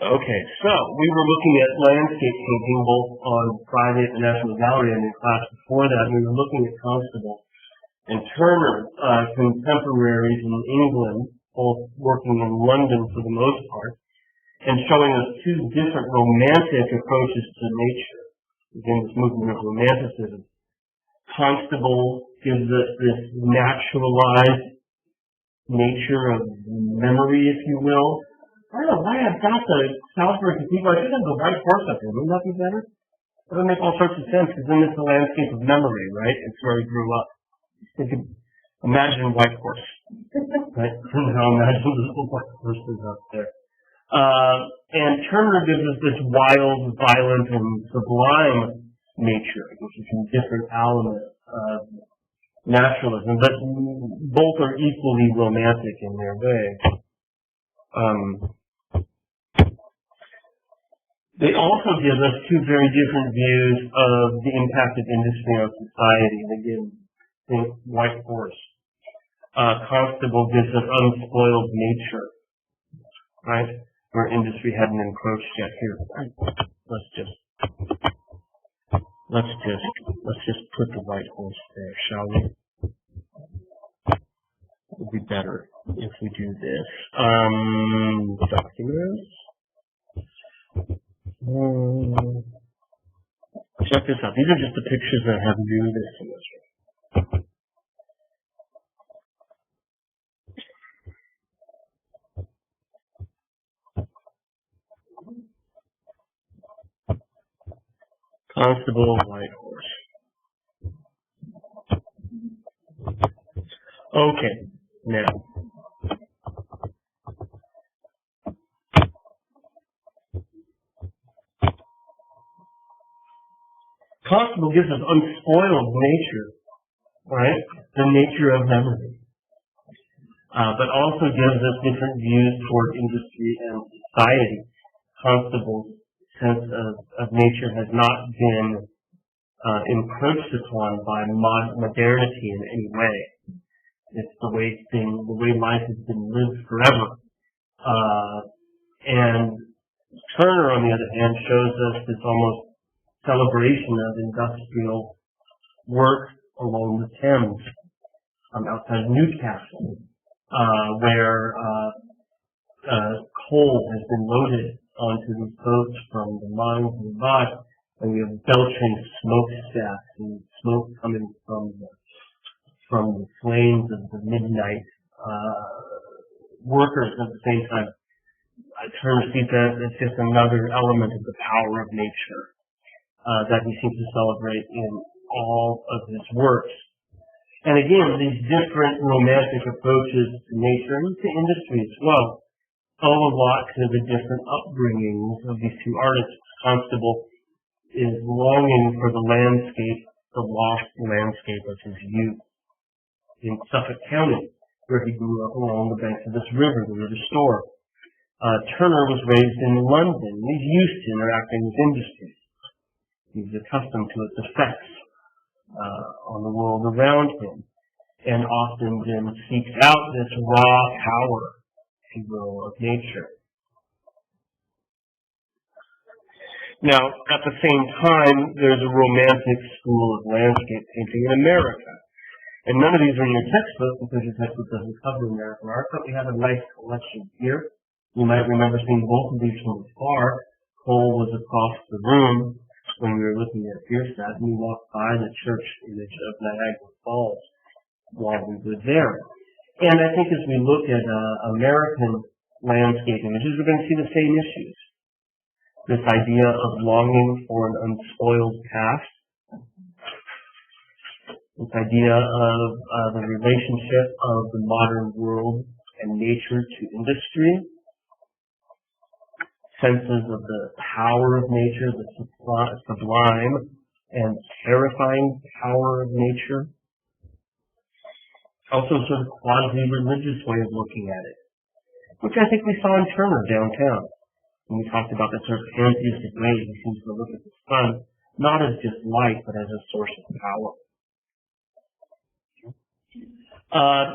Okay, so we were looking at landscape painting both on Friday at the National Gallery and in class before that. We were looking at Constable and Turner, contemporaries in England, both working in London for the most part, and showing us two different romantic approaches to nature. Again, this movement of romanticism. Constable gives us this naturalized nature of memory, if you will. I don't know why I've got the Salisbury Cathedral. I should have the white horse up there. Wouldn't that be better? That would make all sorts of sense, because then it's a landscape of memory, right? It's where he grew up. Imagine white horse. Right? Now imagine the little white horses up there. And Turner gives us this wild, violent, and sublime nature, which is a different element of naturalism, but both are equally romantic in their way. They also give us two very different views of the impact of industry on society. And again, think white horse. Constable gives us unspoiled nature, right? Where industry hadn't encroached yet. Here, let's just put the white horse there, shall we? It would be better if we do this. Documents. Check this out. These are just the pictures that have new this semester. Constable, white horse. Okay, now. Constable gives us unspoiled nature, right? The nature of memory. But also gives us different views toward industry and society. Constable's sense of nature has not been encroached upon by modernity in any way. It's the way life has been lived forever. And Turner, on the other hand, shows us this almost celebration of industrial work along the Thames, outside of Newcastle, where coal has been loaded onto these boats from the mines nearby, and we have belching smokestacks and smoke coming from the flames of the midnight workers. At the same time, Turner sees that as just another element of the power of nature that he seems to celebrate in all of his works. And again, these different romantic approaches to nature and to industry as well owe a lot to the different upbringings of these two artists. Constable is longing for the landscape, the lost landscape of his youth in Suffolk County, where he grew up along the banks of this river, the River Stour. Turner was raised in London. He's used to interacting with industry. He's accustomed to its effects on the world around him, and often then seeks out this raw power, if you will, of nature. Now, at the same time, there's a romantic school of landscape painting in America. And none of these are in your textbook because your textbook doesn't cover American art, but we have a nice collection here. You might remember seeing both of these from afar. Cole was across the room when we were looking at Bierstadt, and we walked by the church image of Niagara Falls while we were there. And I think as we look at American landscape images, we're going to see the same issues. This idea of longing for an unspoiled past, this idea of the relationship of the modern world and nature to industry, senses of the power of nature, the sublime and terrifying power of nature. Also a sort of quasi-religious way of looking at it, which I think we saw in Turner downtown. When we talked about that sort of pantheistic way he seems to look at the sun, not as just light, but as a source of power.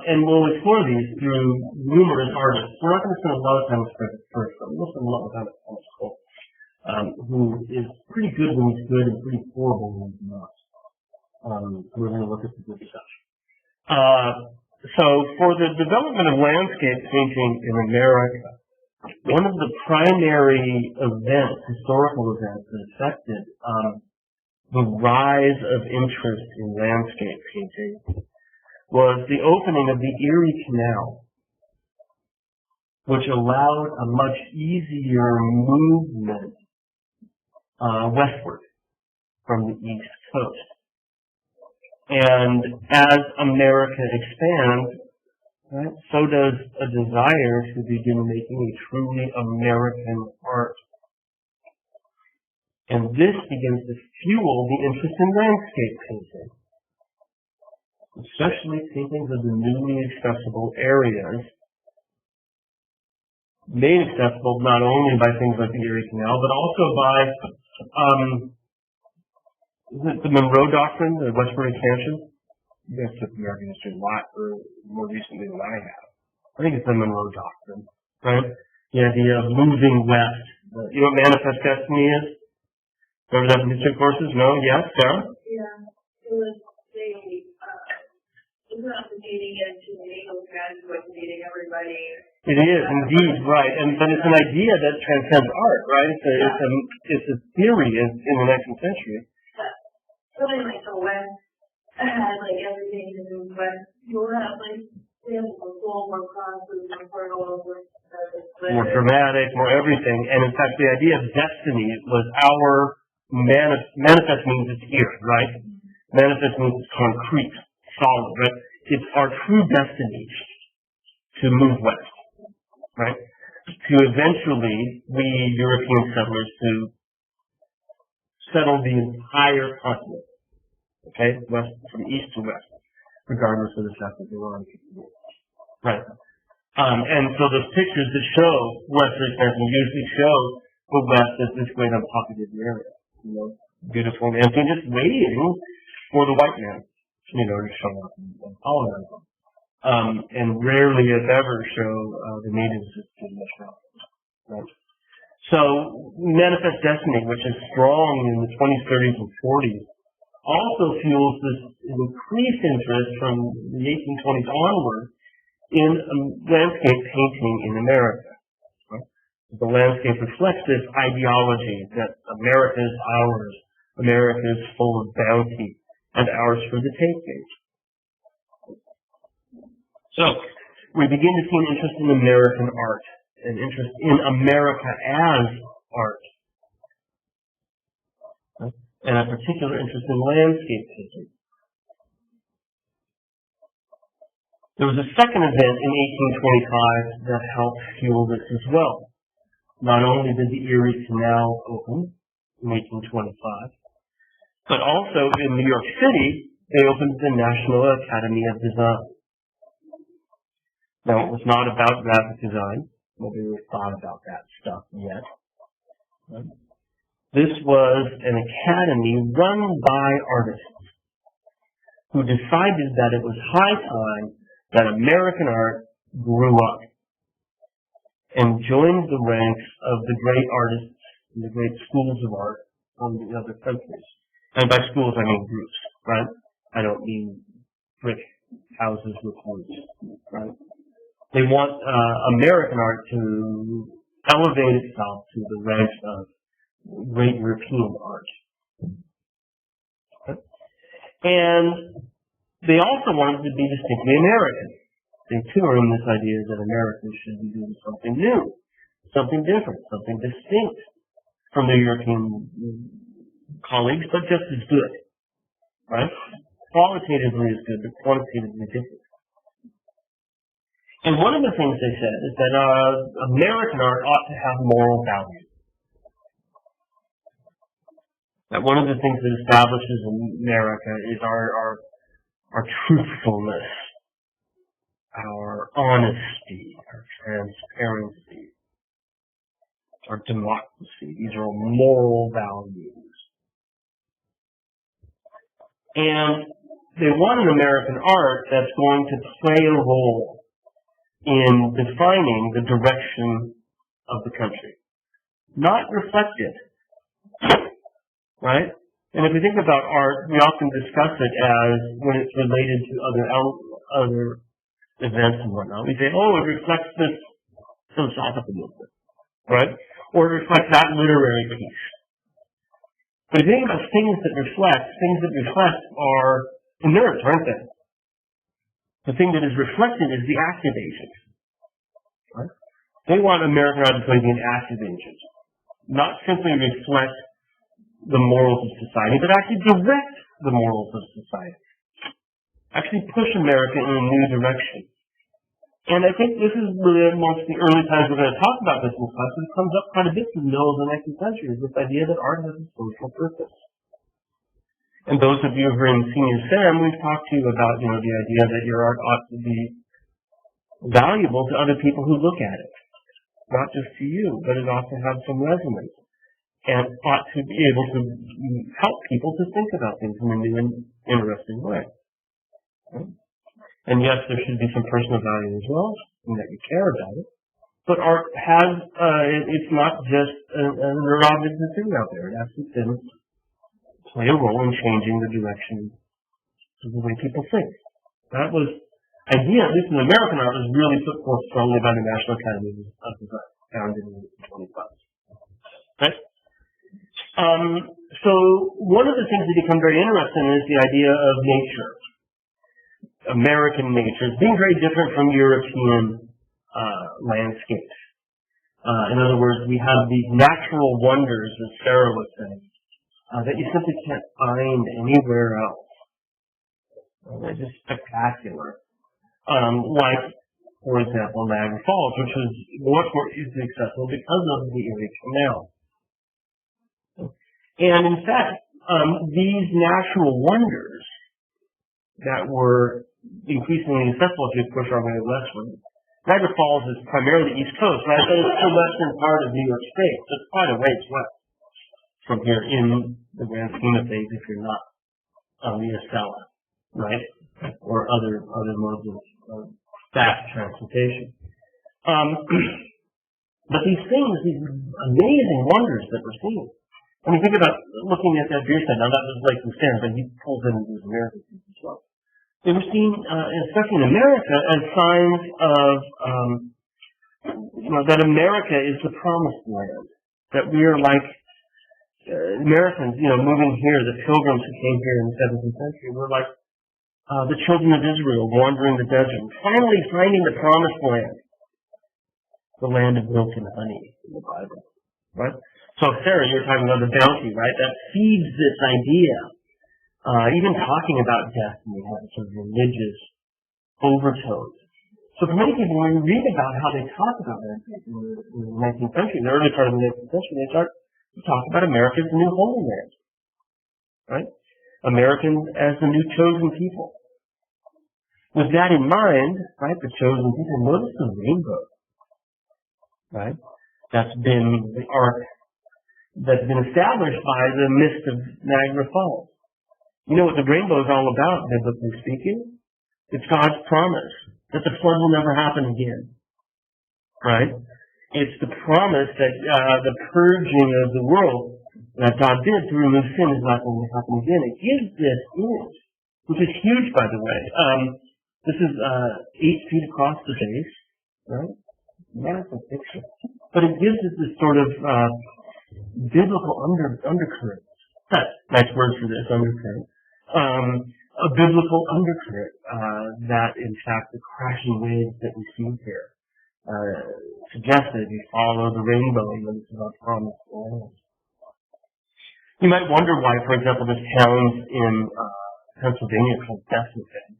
And we'll explore these through numerous artists. We're not going to spend a lot of time with Frederick first, but we'll spend a lot of time with who is pretty good when he's good and pretty horrible when he's not. We're going to look at the good stuff. So for the development of landscape painting in America, one of the primary events, historical events that affected the rise of interest in landscape painting was the opening of the Erie Canal, which allowed a much easier movement westward from the East Coast. And as America expands, right, so does a desire to begin making a truly American art. And this begins to fuel the interest in landscape painting, especially paintings of the newly accessible areas, made accessible not only by things like the Erie Canal, but also by is it the Monroe Doctrine, the Westward Expansion? You guys took American history a lot more recently than I have. I think it's the Monroe Doctrine, right? The idea of moving west. You know what Manifest Destiny is? Remember that from history courses? No? Yes? Sarah? Yeah. It was dating into NATO graduate dating everybody. It is indeed, right. But it's an idea that transcends art, right? It's a theory in the 19th century. Something like the West had like everything to do with West. You'll have like samples of gold, more crosses, more pearls, more dramatic, more everything. And in fact, the idea of destiny was our manifest means it's here, right? Manifest means it's concrete, solid, right? It's our true destiny to move west, right? To eventually, we European settlers to settle the entire continent, okay, west from east to west, regardless of the fact that they were on people, right? And so those pictures that show Western expansion usually show the West as this great unpopulated area, you know, beautiful and empty, just waiting for the white man, you know, to show up and colonize them. And rarely, if ever, show the natives as pretty much right? So, Manifest Destiny, which is strong in the 20s, 30s, and 40s, also fuels this increased interest from the 1820s onward in landscape painting in America. Right? The landscape reflects this ideology that America is ours, America is full of bounty, and ours for the taking. So, we begin to see an interest in American art, an interest in America as art, and a particular interest in landscape painting. There was a second event in 1825 that helped fuel this as well. Not only did the Erie Canal open in 1825, but also in New York City, they opened the National Academy of Design. Now, it was not about graphic design. Nobody really thought about that stuff yet. Right? This was an academy run by artists who decided that it was high time that American art grew up and joined the ranks of the great artists and the great schools of art from the other countries. And by schools, I mean groups, right? I don't mean brick houses with roofs, right? They want American art to elevate itself to the ranks of great European art. Okay? And they also wanted to be distinctly American. They too are in this idea that Americans should be doing something new, something different, something distinct from their European colleagues, but just as good. Right? Qualitatively as good, but quantitatively different. And one of the things they said is that American art ought to have moral value. That one of the things that establishes America is our truthfulness, our honesty, our transparency, our democracy. These are all moral values. And they want an American art that's going to play a role in defining the direction of the country. Not reflect it, right? And if we think about art, we often discuss it as when it's related to other events and whatnot. We say, oh, it reflects this philosophical movement, right? Or it reflects that literary piece. But if you think about things that reflect are inert, aren't they? The thing that is reflected is the active agent. Right? They want American art to be an active agent, not simply reflect the morals of society, but actually direct the morals of society. Actually push America in a new direction. And I think this is really amongst the early times we're going to talk about this in class, but it comes up quite a bit in the middle of the 19th century, is this idea that art has a social purpose. And those of you who are in Senior SEM, we've talked to you about, the idea that your art ought to be valuable to other people who look at it. Not just to you, but it ought to have some resonance. And ought to be able to help people to think about things in a new and interesting way. Okay? And yes, there should be some personal value as well, and that you care about it. But art has, it's not just an object that's sitting out there. It actually can play a role in changing the direction of the way people think. That was, idea, at least in American art, was really put forth strongly by the National Academy of Design, founded in 1925. Okay? So one of the things that become very interesting is the idea of nature. American nature is being very different from European landscapes. In other words, we have these natural wonders, as Sarah was saying, that you simply can't find anywhere else. They're just spectacular. Like, for example, Niagara Falls, which was much more easily accessible because of the Erie Canal. And in fact, these natural wonders that were increasingly accessible as we push our way westward. Niagara Falls is primarily the East Coast, right? But it's the western part of New York State. So it's quite a ways west from here in the grand scheme of things if you're not on the Acela, right? Or other modes of fast transportation. But these things, these amazing wonders that we're seeing. I mean, think about looking at that Bierstein. Now, that was Lake Lucerne, but he pulls in these American things as well. They were seen, especially in America, as signs of, that America is the promised land. That we are like Americans, moving here, the pilgrims who came here in the 17th century, we're like the children of Israel wandering the desert, finally finding the promised land. The land of milk and honey in the Bible, right? So, Sarah, you were talking about the bounty, right? That feeds this idea. Even talking about death, and we have a sort of religious overtones. So for many people, when we read about how they talk about it in the 19th century, the early part of the 19th century, they start to talk about America as the new holy land, right? Americans as the new chosen people. With that in mind, right, the chosen people, notice the rainbow, right? That's been the arc that's been established by the mist of Niagara Falls. You know what the rainbow is all about, biblically speaking? It's God's promise that the flood will never happen again. Right? It's the promise that the purging of the world that God did to remove sin is not going to happen again. It gives this image, which is huge, by the way. This is 8 feet across the base, right? Massive picture. But it gives us this sort of biblical undercurrent. Nice word for this, undercurrent. A biblical undercurrent that, in fact, the crashing waves that we see here suggest that if you follow the rainbow, this is our promised land. You might wonder why, for example, this town in Pennsylvania called Bethlehem.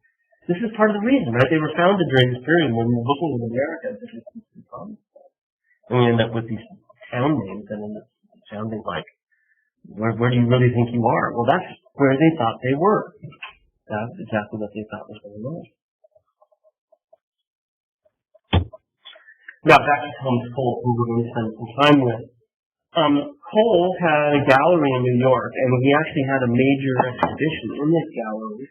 This is part of the reason, right? They were founded during this period when we're looking at America as this is the promised land. And we end up with these town names and end up sounding like, where do you really think you are? Well, that's where they thought they were. That's exactly what they thought was going on. Now, back to Thomas Cole, who we're going to spend some time with. Cole had a gallery in New York, and he actually had a major exhibition in this gallery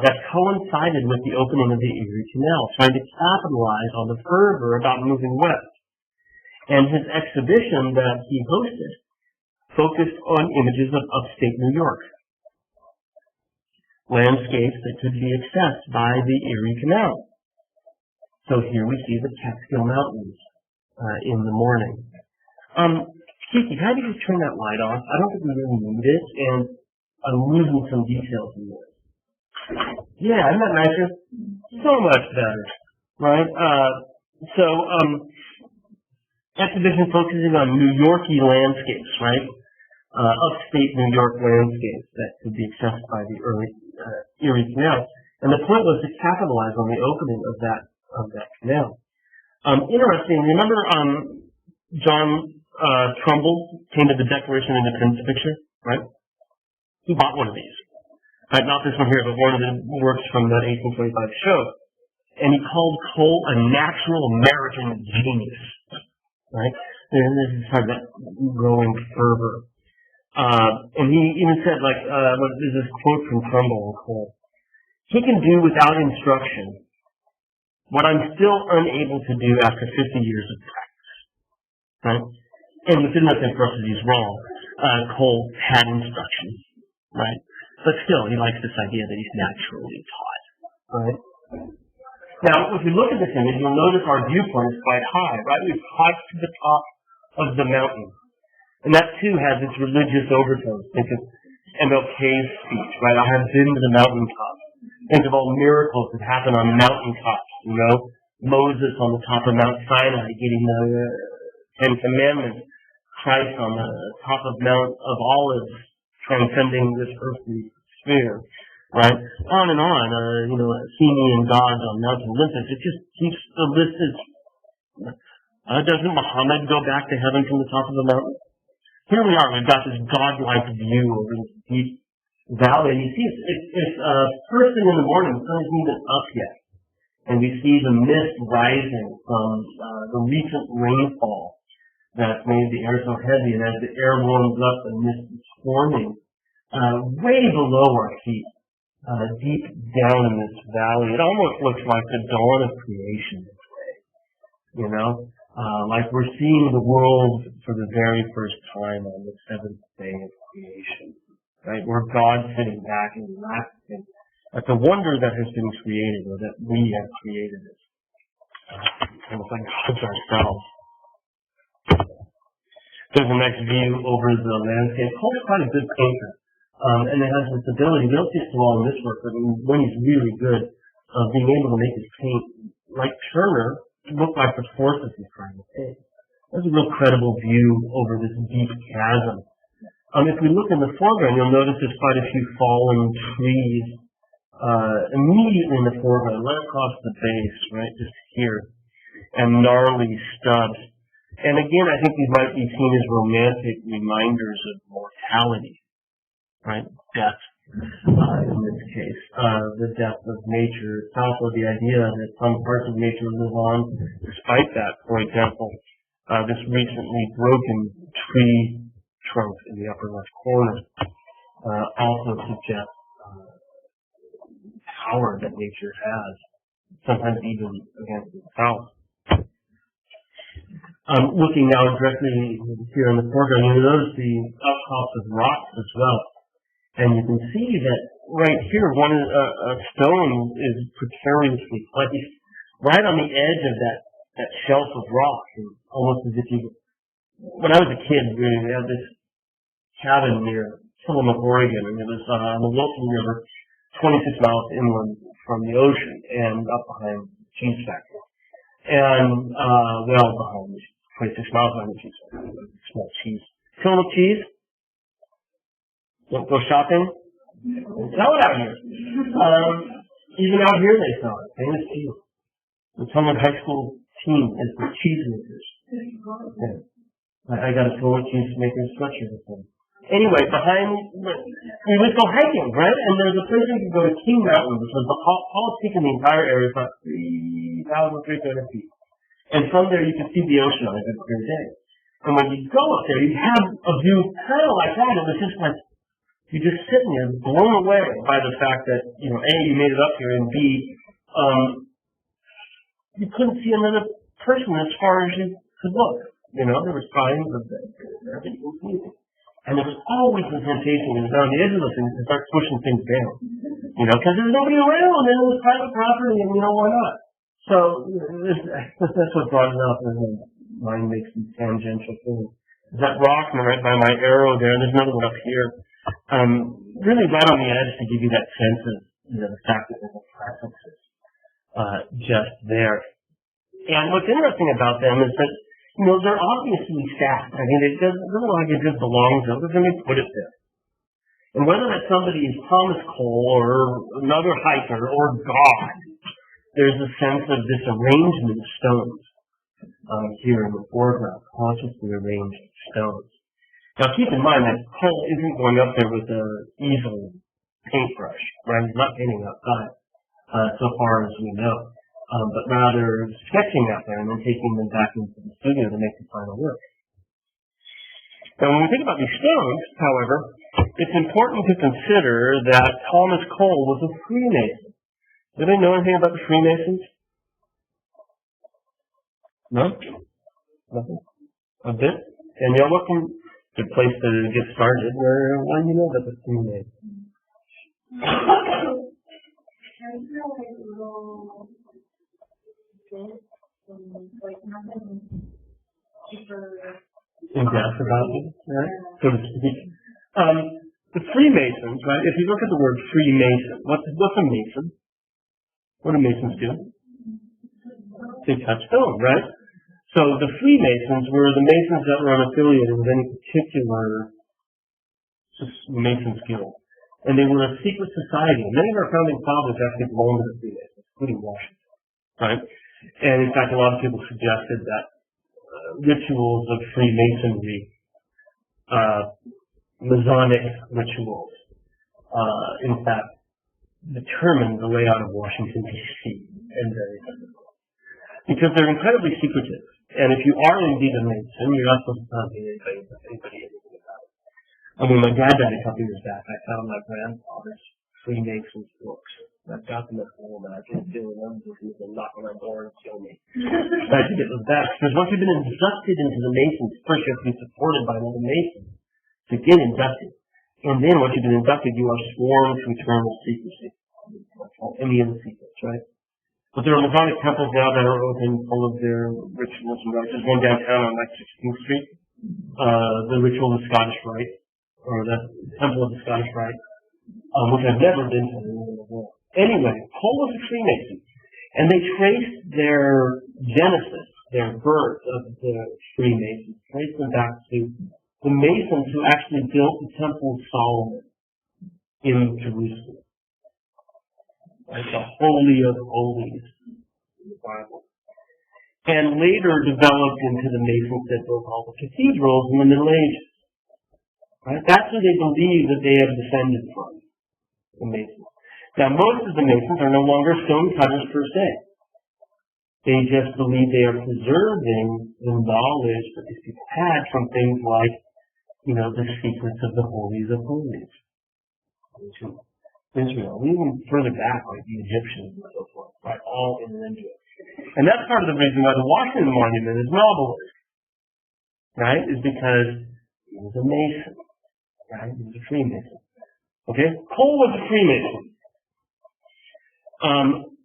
that coincided with the opening of the Erie Canal, trying to capitalize on the fervor about moving west. And his exhibition that he hosted focused on images of upstate New York, landscapes that could be accessed by the Erie Canal. So here we see the Catskill Mountains in the morning. Kiki, how do you turn that light off? I don't think we really need it, and I'm losing some details in this. Yeah, isn't that nicer? So much better, right? Exhibition focusing on New Yorkie landscapes, right? Upstate New York landscapes that could be accessed by the Erie Canal. And the point was to capitalize on the opening of that canal. Interesting, remember John Trumbull painted the Declaration of Independence picture, right? He bought one of these. Right, not this one here, but one of the works from that 1825 show. And he called Cole a natural American genius. Right? And this is part of that growing fervor. And he even said, there's this quote from Trumbull and Cole. He can do without instruction what I'm still unable to do after 50 years of practice. Right? And within that instruction, he's wrong. Cole had instruction. Right? But still, he likes this idea that he's naturally taught. Right? Now, if we look at this image, you'll notice our viewpoint is quite high, right? We've hiked to the top of the mountain. And that, too, has its religious overtones. Think of MLK's speech, right? I have been to the mountaintop. Think of all miracles that happen on mountaintops, you know? Moses on the top of Mount Sinai getting the Ten Commandments. Christ on the top of Mount of Olives, transcending this earthly sphere, right? On and on, Athenian gods on Mount Olympus. It just keeps the list. Doesn't Muhammad go back to heaven from the top of the mountain? Here we are. We've got this godlike view over this deep valley. And you see, it's first thing in the morning. The sun isn't even up yet, and we see the mist rising from the recent rainfall that's made the air so heavy, and as the air warms up, the mist is forming way below our feet, deep down in this valley. It almost looks like the dawn of creation this way, you know? Like we're seeing the world for the very first time on the seventh day of creation, right? Where God's sitting back and laughing at the wonder that has been created, or that we have created it. Almost like God's ourselves. There's the next view over the landscape. Cole's quite a good painter, and it has this ability. We don't see it so well in this work, but when he's really good, being able to make his paint, like Turner, look like the forces he's trying to paint. There's a real credible view over this deep chasm. If we look in the foreground, you'll notice there's quite a few fallen trees immediately in the foreground, right across the base, right, just here, and gnarly stubs. And again, I think these might be seen as romantic reminders of mortality, right? Death, in this case. The death of nature. It's also the idea that some parts of nature live on despite that. For example, this recently broken tree trunk in the upper left corner also suggests power that nature has, sometimes even against itself. Looking now directly here in the foreground, you'll notice the outcrops of rocks as well. And you can see that right here, a stone is precariously placed right on the edge of that shelf of rock. And almost as if when I was a kid, we had this cabin near Tillamook, Oregon, and it was on the Wilson River, 26 miles inland from the ocean and up behind the cheese factory. And, behind the 26 miles behind the cheese factory, small cheese. Tillamook cheese? Don't go shopping? They sell it out here. Even out here they sell it. Famous cheese. The Tillamook High School team is the cheesemakers. Yeah. I got a Tillamook cheesemaker's sweatshirt with them. Anyway, we would go hiking, right? And there's a place you can go to King Mountain, which was the tallest peak in the entire area, about 3,300 feet. And from there you can see the ocean on a good clear day. And when you go up there, you have a view kind of like that. It was just like, you're just sitting there blown away by the fact that, A, you made it up here, and B, you couldn't see another person as far as you could look. There were signs of everything was moving. And there's always the temptation to go on the edge of the thing and start pushing things down. Because there's nobody around and it was private property and why not? So that's what brought it up, and mine makes these tangential things. That rock right by my arrow there's another one up here. Really right on the edge to give you that sense of the fact that there's a presence just there. And what's interesting about them is that they're obviously stacked. I mean, it doesn't look like it just belongs there. They're going to put it there. And whether that somebody is Thomas Cole or another hiker or God, there's a sense of this arrangement of stones here in the foreground, consciously arranged stones. Now keep in mind that Cole isn't going up there with an easel paintbrush, right? He's not painting outside, so far as we know, but rather sketching out there and then taking them back into the studio to make the final work. Now when we think about these stones, however, it's important to consider that Thomas Cole was a Freemason. Do they know anything about the Freemasons? No? Nothing? A bit? Danielle, what can the place to get started? Why do you know about the Freemasons? In depth about it, right? So to speak. The Freemasons, right? If you look at the word Freemason, what's a Mason? What do Masons do? They touch stone, right? So the Freemasons were the Masons that were unaffiliated with any particular Mason's guild. And they were a secret society. Many of our founding fathers actually belonged to the Freemasons, including Washington, right? And in fact, a lot of people suggested that rituals of Freemasonry, Masonic rituals, in fact, determined the layout of Washington, D.C. and very difficult. Because they're incredibly secretive. And if you are indeed a Mason, you're not supposed to tell anybody anything about it. I mean, my dad died a couple years back. I found my grandfather's Freemasons books. I've got them at home, and I can feel them looking at them, knock on my door and kill me. I had to get them back. Because once you've been inducted into the Masons, first you have to be supported by another Mason to get inducted. And then once you've been inducted, you are sworn to eternal secrecy. Any of the secrets, right? But there are Masonic temples now that are open, full of their rituals and rites. There's one downtown on 16th Street, the Ritual of the Scottish Rite, or the Temple of the Scottish Rite, which I've never been to in the world. Anyway, Cole was a Freemason, and they traced their genesis, their birth of the Freemasons, traced them back to the Masons who actually built the Temple of Solomon in Jerusalem. Right, the Holy of Holies in the Bible. And later developed into the Masons that built all the cathedrals in the Middle Ages. Right? That's where they believe that they have descended from, the Masons. Now, most of the Masons are no longer stone cutters per se. They just believe they are preserving the knowledge that these people had from things like, the secrets of the Holies of Holies. Israel, even further back, like the Egyptians and so forth, right? All in into it. And that's part of the reason why the Washington Monument is novelist, right? Is because he was a Mason, right? He was a Freemason. Okay? Cole was a Freemason.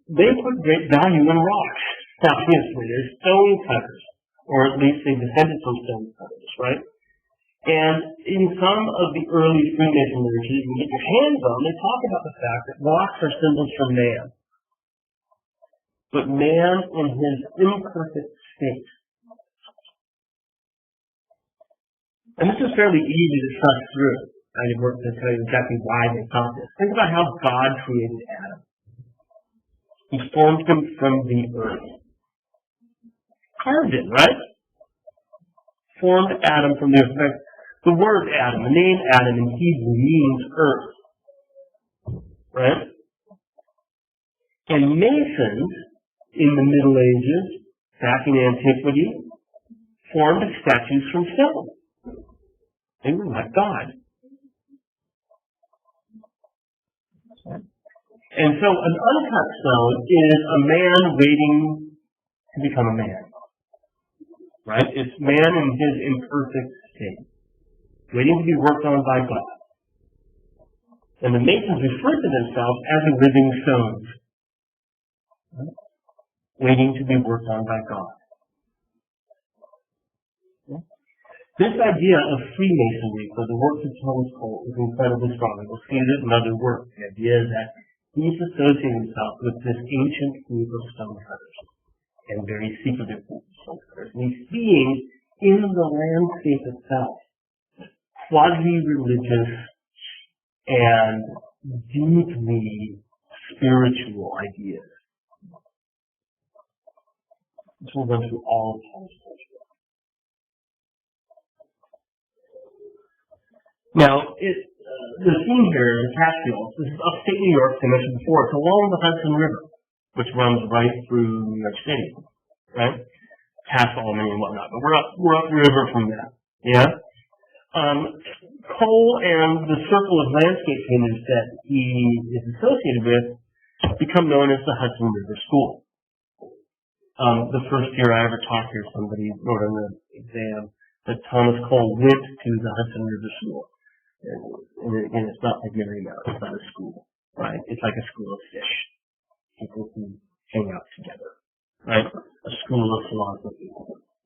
They put great value in rocks. Obviously, they're stone cutters, or at least they descended from stone cutters, right? And in some of the early Freemason literature you can get your hands on, they talk about the fact that rocks are symbols for man. But man in his imperfect state. And this is fairly easy to suss through. I didn't work to tell you exactly why they thought this. Think about how God created Adam. He formed him from the earth. Carved it, right? Formed Adam from the earth. The word Adam, the name Adam in Hebrew means earth. Right? And Masons in the Middle Ages, back in antiquity, formed statues from stone. They were like God. And so an uncut stone is a man waiting to become a man. Right? It's man in his imperfect state. waiting to be worked on by God. And the masons referred to themselves as a living stones, waiting to be worked on by God. This idea of Freemasonry for the works of Thomas Cole is incredibly strong. We'll see it in other works. The idea is that he's associating himself with this ancient group of stonecutters, and very secretive group of stonecutters. And he's seeing in the landscape itself quasi-religious and deeply spiritual ideas. This will run through all of Thomas Cole's work. Now, the scene here in Catskills, this is upstate New York, as I mentioned before. It's along the Hudson River, which runs right through New York City, right? Past Albany and whatnot, but we're upriver from that, yeah? Cole and the circle of landscape painters that he is associated with become known as the Hudson River School. The first year I ever taught here, somebody wrote on the exam that Thomas Cole went to the Hudson River School. And it's not like Marymount, it's not a school, right? It's like a school of fish. People who hang out together, right? A school of philosophy.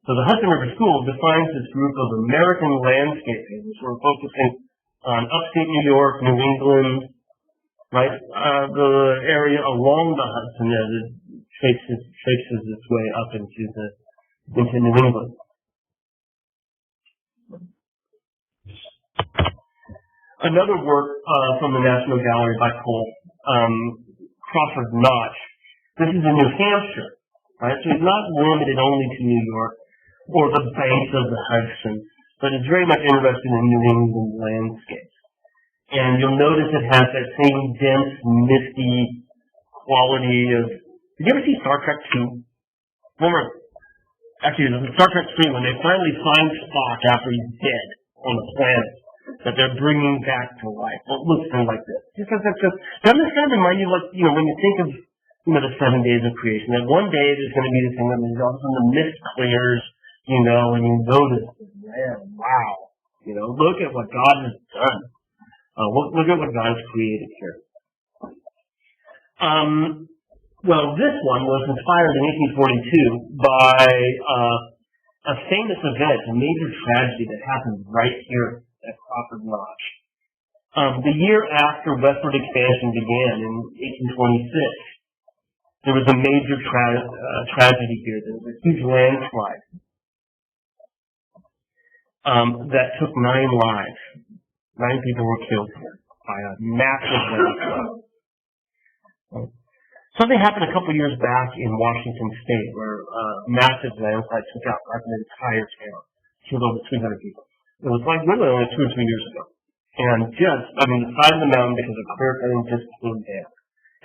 So the Hudson River School defines this group of American landscape painters who are focusing on upstate New York, New England, right? The area along the Hudson as it traces its way up into New England. Another work from the National Gallery by Cole, Crawford Notch. This is in New Hampshire, right? So it's not limited only to New York or the banks of the Hudson, but it's very much interested in New England landscapes. And you'll notice it has that same dense, misty quality of... Did you ever see Star Trek 2? Actually, Star Trek 3, when they finally find Spock after he's dead on the planet, that they're bringing back to life. Well, it looks kind of like this. Doesn't this kind of remind you, like, when you think of, the 7 days of creation, that one day there's going to be this thing that all of a sudden the mist clears, and you notice, man, wow, look at what God has done. Look at what God has created here. Well, this one was inspired in 1842 by a famous event, a major tragedy that happened right here at Crawford Notch. The year after westward expansion began in 1826, there was a major tragedy here. There was a huge landslide that took 9 lives. 9 people were killed here by a massive landslide. Something happened a couple years back in Washington State where a massive landslide took out like an entire town, killed over 300 people. It was like literally only 2 or 3 years ago. And the side of the mountain, because of clear cutting, just came down.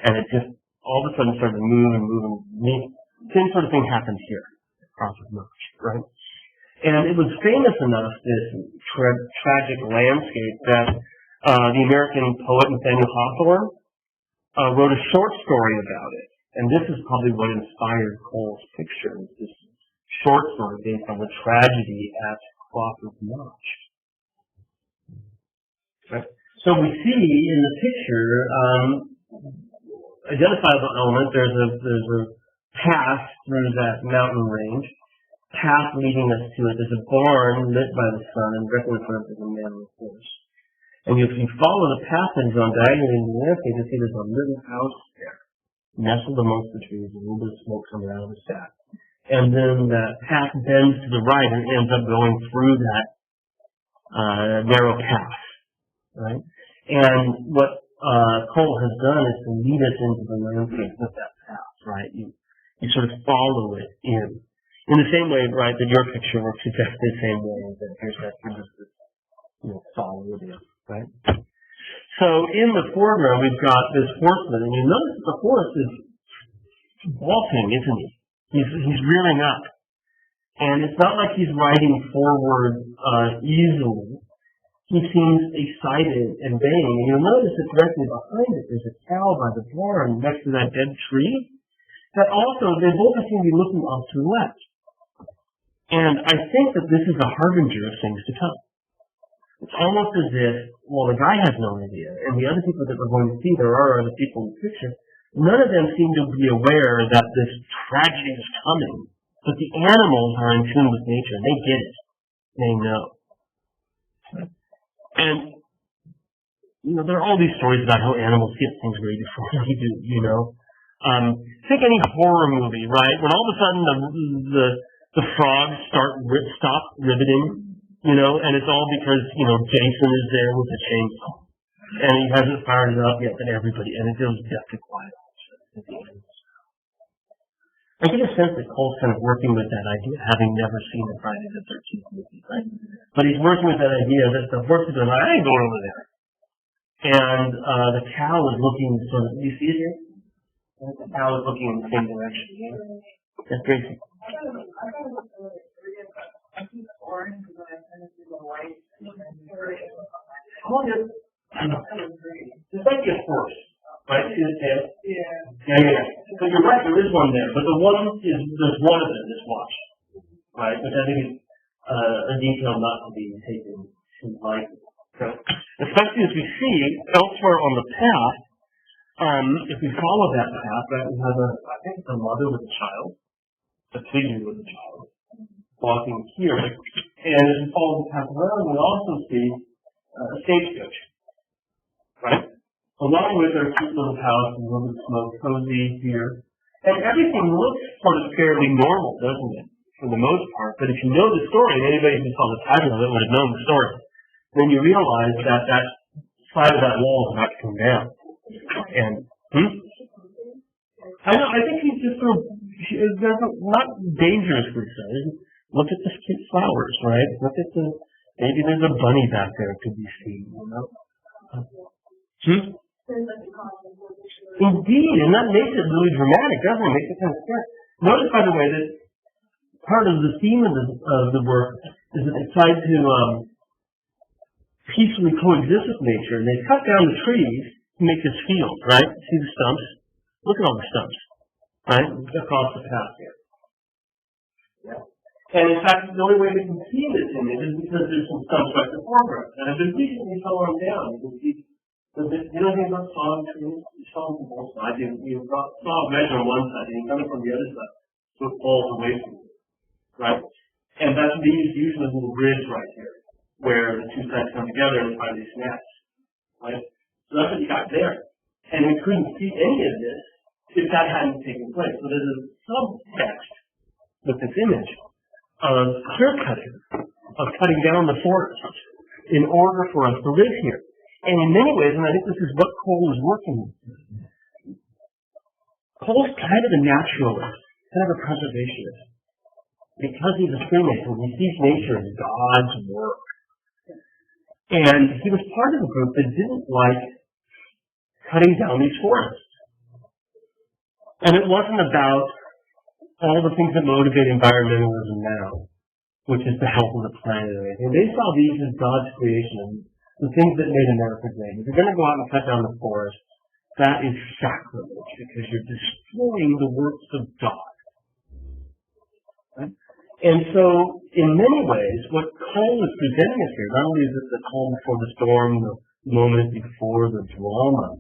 And it just all of a sudden started to move and move and move. Same sort of thing happened here at Crawford Notch, right? And it was famous enough, this tragic landscape, that the American poet Nathaniel Hawthorne wrote a short story about it. And this is probably what inspired Cole's picture, this short story based on the tragedy at Crawford Notch. Right. So we see in the picture identifiable element. There's a path through that mountain range, path leading us to it. There's a barn lit by the sun, and directly in front of it is a man on a horse. And if you follow the path that is on diagonally in the landscape, you'll see there's a little house there, nestled amongst the trees, a little bit of smoke coming out of the stack. And then that path bends to the right and ends up going through that narrow path, right? And what Cole has done is to lead us into the landscape with that path, right? You sort of follow it in the same way, right, that your picture works exactly the same way, that here's that follow it in, right? So in the foreground, we've got this horseman, and you notice that the horse is vaulting, isn't he? He's rearing up. And it's not like he's riding forward easily. He seems excited and baying. And you'll notice that directly behind it, there's a cow by the barn next to that dead tree. That also, they both seem to be looking off to the left. And I think that this is a harbinger of things to come. It's almost as if, well, the guy has no idea, and the other people that we're going to see, there are other people in the picture, none of them seem to be aware that this tragedy is coming. But the animals are in tune with nature. They get it. They know. And, there are all these stories about how animals get things ready before we do, Think any horror movie, right? When all of a sudden the frogs stop riveting, and it's all because, Jason is there with the chainsaw. And he hasn't fired it up yet, and it goes deathly quiet. I get a sense that Cole's kind of working with that idea, having never seen the Friday the 13th movie, right? But he's working with that idea that the horse is going, I ain't going over there. And the cow is looking sort of, you see it here? The cow is looking in the same direction. That's Gracie. It's like a horse, right? See the tail? Yeah. So you're right, there is one there, but there's one of them that's watched, right? Which I think is a detail not to be taken too lightly. So, especially as we see elsewhere on the path, if we follow that path, right, we have I think it's a mother with a child, a figure with a child, walking here. And as we follow the path around, we also see a stagecoach, right? Along with our cute little house and a little bit of smoke, cozy here. And everything looks sort of fairly normal, doesn't it? For the most part. But if you know the story, and anybody who saw the title of it would have known the story, then you realize that that side of that wall is about to come down. And, I think he's just sort of, not dangerously so. Look at the cute flowers, right? Look at maybe there's a bunny back there to be seen, Indeed, and that makes it really dramatic, doesn't it? Makes it kind of scary. Notice, by the way, that part of the theme of the work is that they tried to peacefully coexist with nature, and they cut down the trees to make this field, right? See the stumps? Look at all the stumps, right? Across the path here. Yeah. And in fact, the only way we can see this image is because there's some stumps right in the foreground that have been recently fallen down. You can see. You know anything about saw trees? You saw them from both sides. You saw a wedge on one side, and you come from the other side, so it falls away from you, right? And that's usually a little bridge right here, where the two sides come together and find these snaps, right? So that's what you got there. And we couldn't see any of this if that hadn't taken place. So there's a subtext with this image of clear cutting, of cutting down the forest in order for us to live here. And in many ways, and I think this is what Cole is working with, Cole's kind of a naturalist, kind of a conservationist. Because he's a Freemason, he sees nature as God's work. And he was part of a group that didn't like cutting down these forests. And it wasn't about all the things that motivate environmentalism now, which is the health of the planet and everything. They saw these as God's creation, the things that made America great. If you're going to go out and cut down the forest, that is sacrilege because you're destroying the works of God. Right? And so, in many ways, what Cole is presenting us here, not only is it the calm before the storm, the moment before the drama,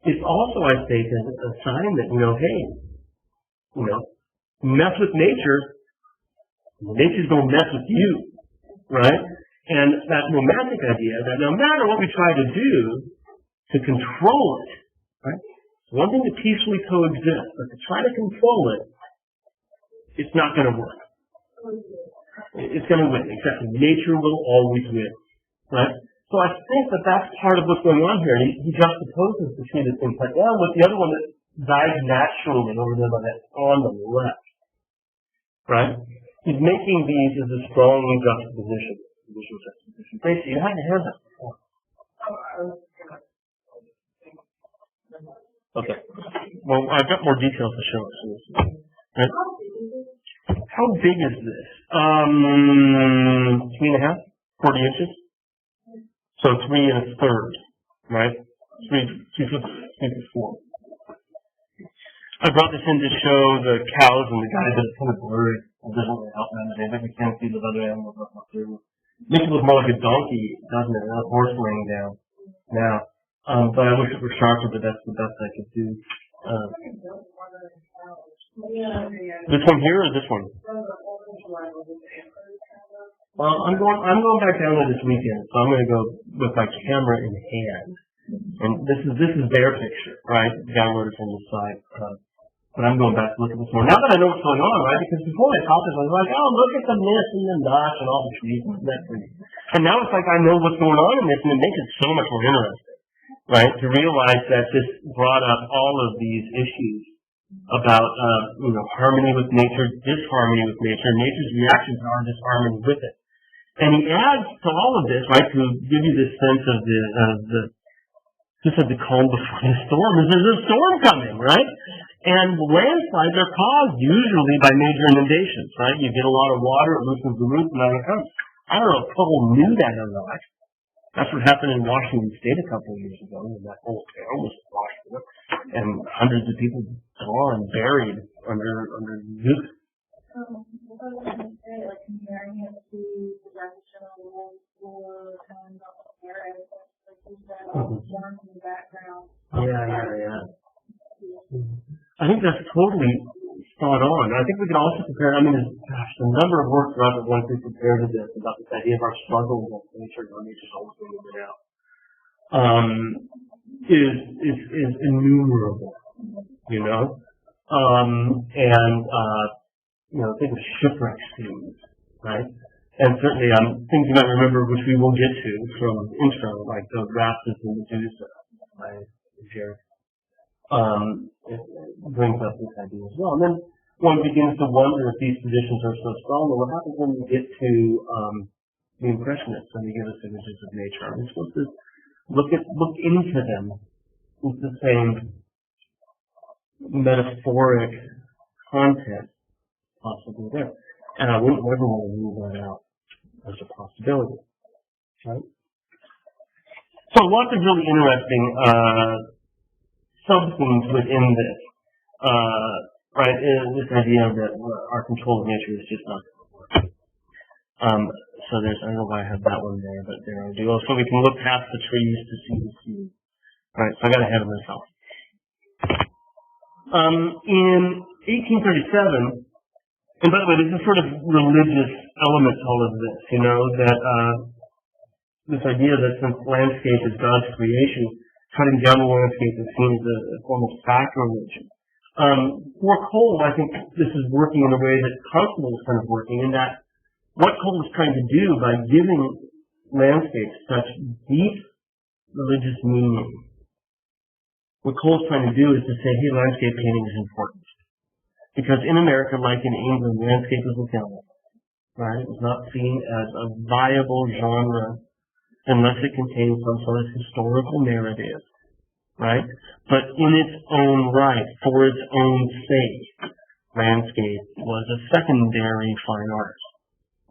it's also, I think, a sign that, hey, mess with nature, nature's going to mess with you, right? And that romantic idea that no matter what we try to do to control it, right? It's one thing to peacefully coexist, but to try to control it, it's not going to work. It's going to win. Exactly. Nature will always win, right? So I think that that's part of what's going on here. He juxtaposes between the things like one with the other one that dies naturally over there on the left, right? He's making these as a strong juxtaposition. Tracy, you had your hands up. Okay. Well, I've got more details to show us. Right? How big is this? 3.5? 40 inches? So 3 1/3, right? 3 foot 4. I brought this in to show the cows and the guys, but it's kind of blurry. It doesn't really help them. I think we can't see the other animals up here. Makes it look more like a donkey, doesn't it? A horse laying down. Now, but I wish it were sharper, but that's the best I could do. This one here or this one? Well, I'm going back down there this weekend, so I'm going to go with my camera in hand. And this is their picture, right? Downloaded from the site. But I'm going back to look at this more. Now that I know what's going on, right? Because before I caught this, I was like, oh, look at the mist and the notch and all the trees and that pretty. And now it's like I know what's going on in this, and it makes it so much more interesting, right? To realize that this brought up all of these issues about, harmony with nature, disharmony with nature, nature's reaction to our disharmony with it. And he adds to all of this, right, to give you this sense of the calm before the storm. There's a storm coming, right? And landslides are caused usually by major inundations, right? You get a lot of water, it loosens the roof, and out it comes. I don't know if people knew that or not. That's what happened in Washington State a couple of years ago, when that whole town was washed up, and hundreds of people gone, buried under nukes. Like comparing it to the World War era, storms in the background. Yeah. I think that's totally spot on. I think we can also compare, the number of works throughout the one we compared to this about this idea of our struggle with nature, nature's always going to get out, is innumerable, think of shipwreck scenes, right? And certainly things you might remember, which we will get to from intro, like the Rastus and Medusa by Jared. It brings up this idea as well. And then one begins to wonder if these traditions are so strong, and what happens when we get to the Impressionists and they give us images of nature? Are we supposed to look into them with the same metaphoric content possibly there? And I wouldn't ever want to rule that out as a possibility. Right? So lots of really interesting sub-themes within this. Right? This idea that our control of nature is just not going to work. So I don't know why I have that one there, but there I do. So we can look past the trees to see the sea. Right, so I got ahead of myself. In 1837, and by the way, there's a sort of religious element to all of this, that this idea that since landscape is God's creation, cutting down the landscape is seen as a form of sacrilege. For Cole, I think this is working in a way that Constable is kind of working, in that what Cole is trying to do by giving landscapes such deep religious meaning, what Cole's trying to do is to say, hey, landscape painting is important. Because in America, like in England, landscape is a devil, right? It's not seen as a viable genre unless it contains some sort of historical narrative, right? But in its own right, for its own sake, landscape was a secondary fine art,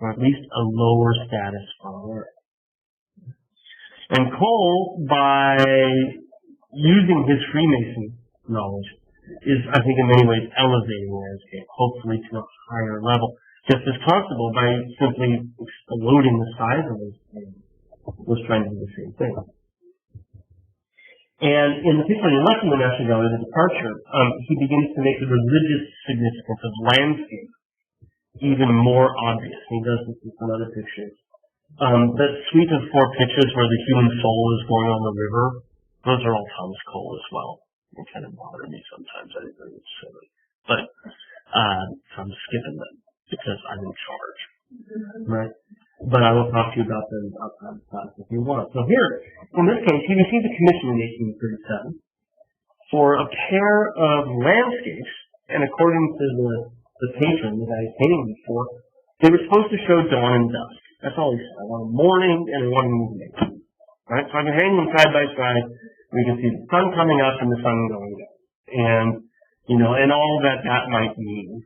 or at least a lower status fine art. And Cole, by using his Freemason knowledge, is, I think, in many ways elevating landscape, hopefully to a higher level. Just as Constable, by simply exploding the size of his thing, was trying to do the same thing. And in the picture on your left in the National Gallery, the departure, he begins to make the religious significance of landscape even more obvious. He does this in some other pictures. That suite of 4 pictures where the human soul is going on the river, those are all Thomas Cole as well. They kind of bother me sometimes. I think it's silly. But so I'm skipping them because I'm in charge. Right? But I will talk to you about them outside the class if you want. So here, in this case, he received a commission in 1837 for a pair of landscapes, and according to the patron that I was painting before, they were supposed to show dawn and dusk. That's all he said. I want a morning and I want an evening. Right? So I can hang them side by side. We can see the sun coming up and the sun going down. And, and all that might mean,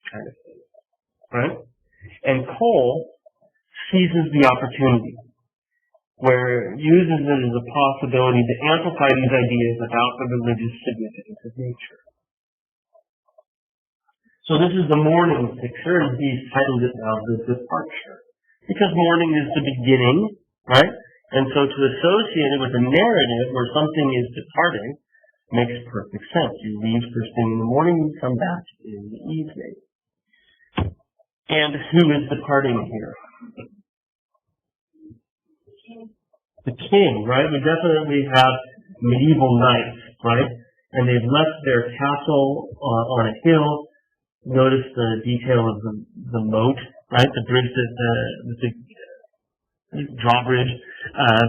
kind of thing. Right? And Cole seizes the opportunity, where it uses it as a possibility to amplify these ideas about the religious significance of nature. So this is the morning picture, and he's titled it now The Departure. because morning is the beginning, right? And so to associate it with a narrative where something is departing makes perfect sense. You leave first thing in the morning, you come back in the evening. And who is departing here? The king, right? We definitely have medieval knights, right? And they've left their castle on a hill. Notice the detail of the moat, right? The bridge the drawbridge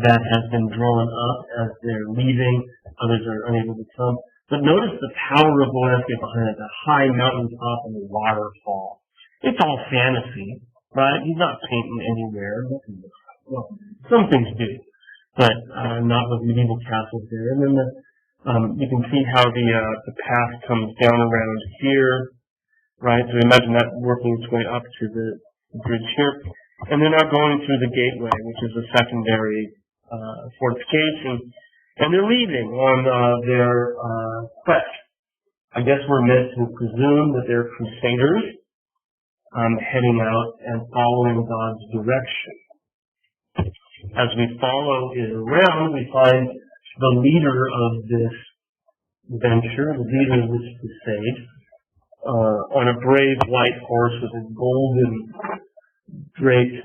that has been drawn up as they're leaving. Others are unable to come. But notice the power of the landscape behind it, the high mountaintop and the waterfall. It's all fantasy, right? He's not painting anywhere. Well, some things do, but not with medieval castles there. And then you can see how the path comes down around here, right? So imagine that working its way up to the bridge here. And they're now going through the gateway, which is a secondary fortification. And they're leaving on their quest. I guess we're meant to presume that they're crusaders heading out and following God's direction. As we follow it around, we find the leader of this venture, the leader of this crusade, on a brave white horse with a golden draped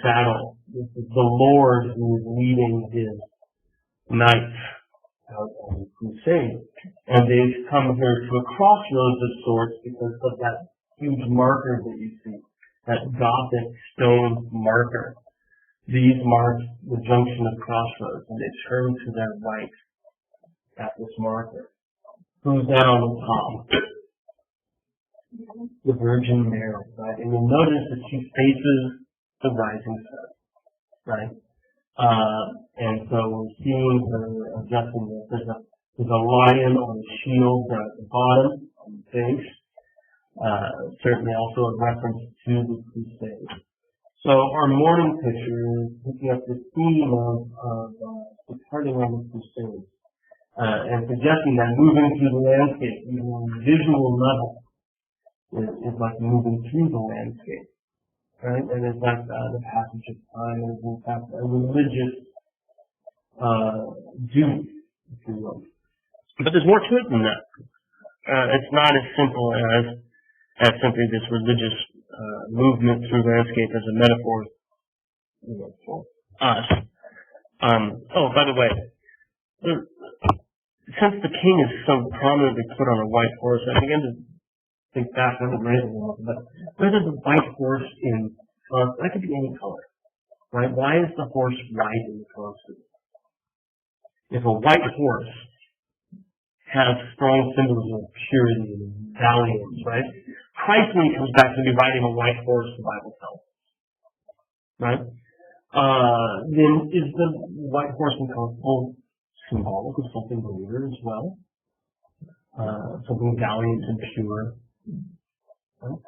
saddle. This is the Lord who is leading his knights out on the crusade. And they've come here to a crossroads of sorts because of that huge marker that you see, that Gothic stone marker. These mark the junction of crossroads, and they turn to their right at this marker. Who's down on top? The Virgin Mary, right? And you'll notice that she faces the rising sun, right? And so we're seeing her adjusting this. There's a lion on the shield down at the bottom, on the face. Certainly also a reference to the crusade. So our morning picture is picking up the theme of departing on the crusade and suggesting that moving through the landscape, even on a visual level, is like moving through the landscape, right? And it's like the passage of time, and in fact a religious duty, if you will. But there's more to it than that. It's not as simple as simply this religious movement through landscape as a metaphor, for us. By the way, since the king is so prominently put on a white horse, I began to think back on the raising but whether the white horse in that could be any color, right? Why is the horse white in the constant? If a white horse has strong symbolism of purity and valiance, right? Christ, when he comes back, to be riding a white horse, the Bible tells us, right? Then is the white horse in Gospel symbolic of something greater as well? Something valiant and pure. Right?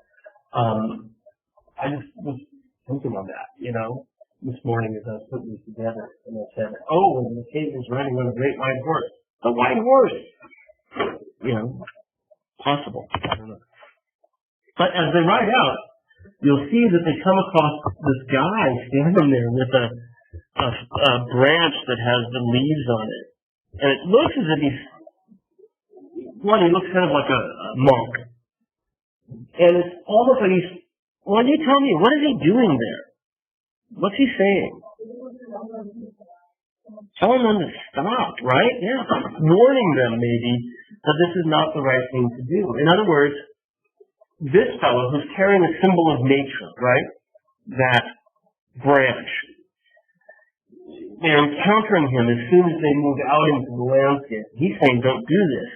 I just was thinking on that, this morning as I was putting these together, and I said, and the king is riding on a great white horse. A white horse! Possible. I don't know. But as they ride out, you'll see that they come across this guy standing there with a branch that has the leaves on it. And it looks as if he looks kind of like a monk. And it's almost like you tell me, what is he doing there? What's he saying? Telling them to stop, right? Yeah. Warning them, maybe, that this is not the right thing to do. In other words, this fellow who's carrying a symbol of nature, right? That branch. They're encountering him as soon as they move out into the landscape. He's saying, don't do this.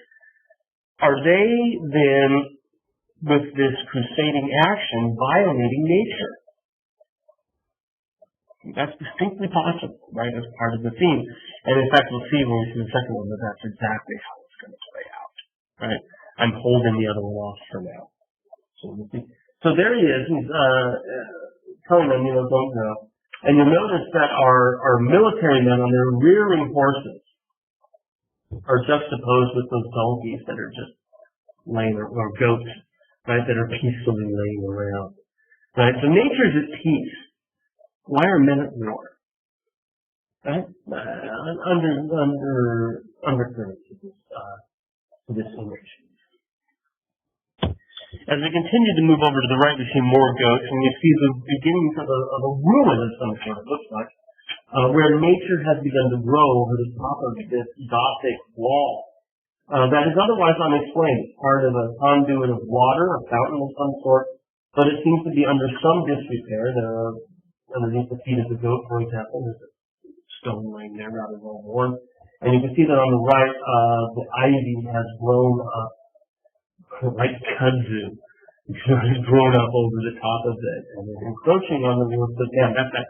Are they then, with this crusading action, violating nature? That's distinctly possible, right, as part of the theme. And in fact, we'll see when we see the second one that that's exactly how it's going to play out, right? I'm holding the other one off for now. So there he is. He's telling them, don't go. And you'll notice that our military men on their rearing horses are juxtaposed with those donkeys that are just laying, or goats, right, that are peacefully laying around. Right? So nature's at peace. Why are men at war? Right? Undercurrent to this image. As we continue to move over to the right, we see more goats, and you see the beginnings of a ruin of some sort, it looks like, where nature has begun to grow over the top of this Gothic wall. That is otherwise unexplained. It's part of a conduit of water, a fountain of some sort, but it seems to be under some disrepair. There are, underneath the feet of the goat, for example, there's a stone laying there, rather well worn. And you can see that on the right, the ivy has grown up like kudzu. It's grown up over the top of it and it's encroaching on the roof. But again, that's that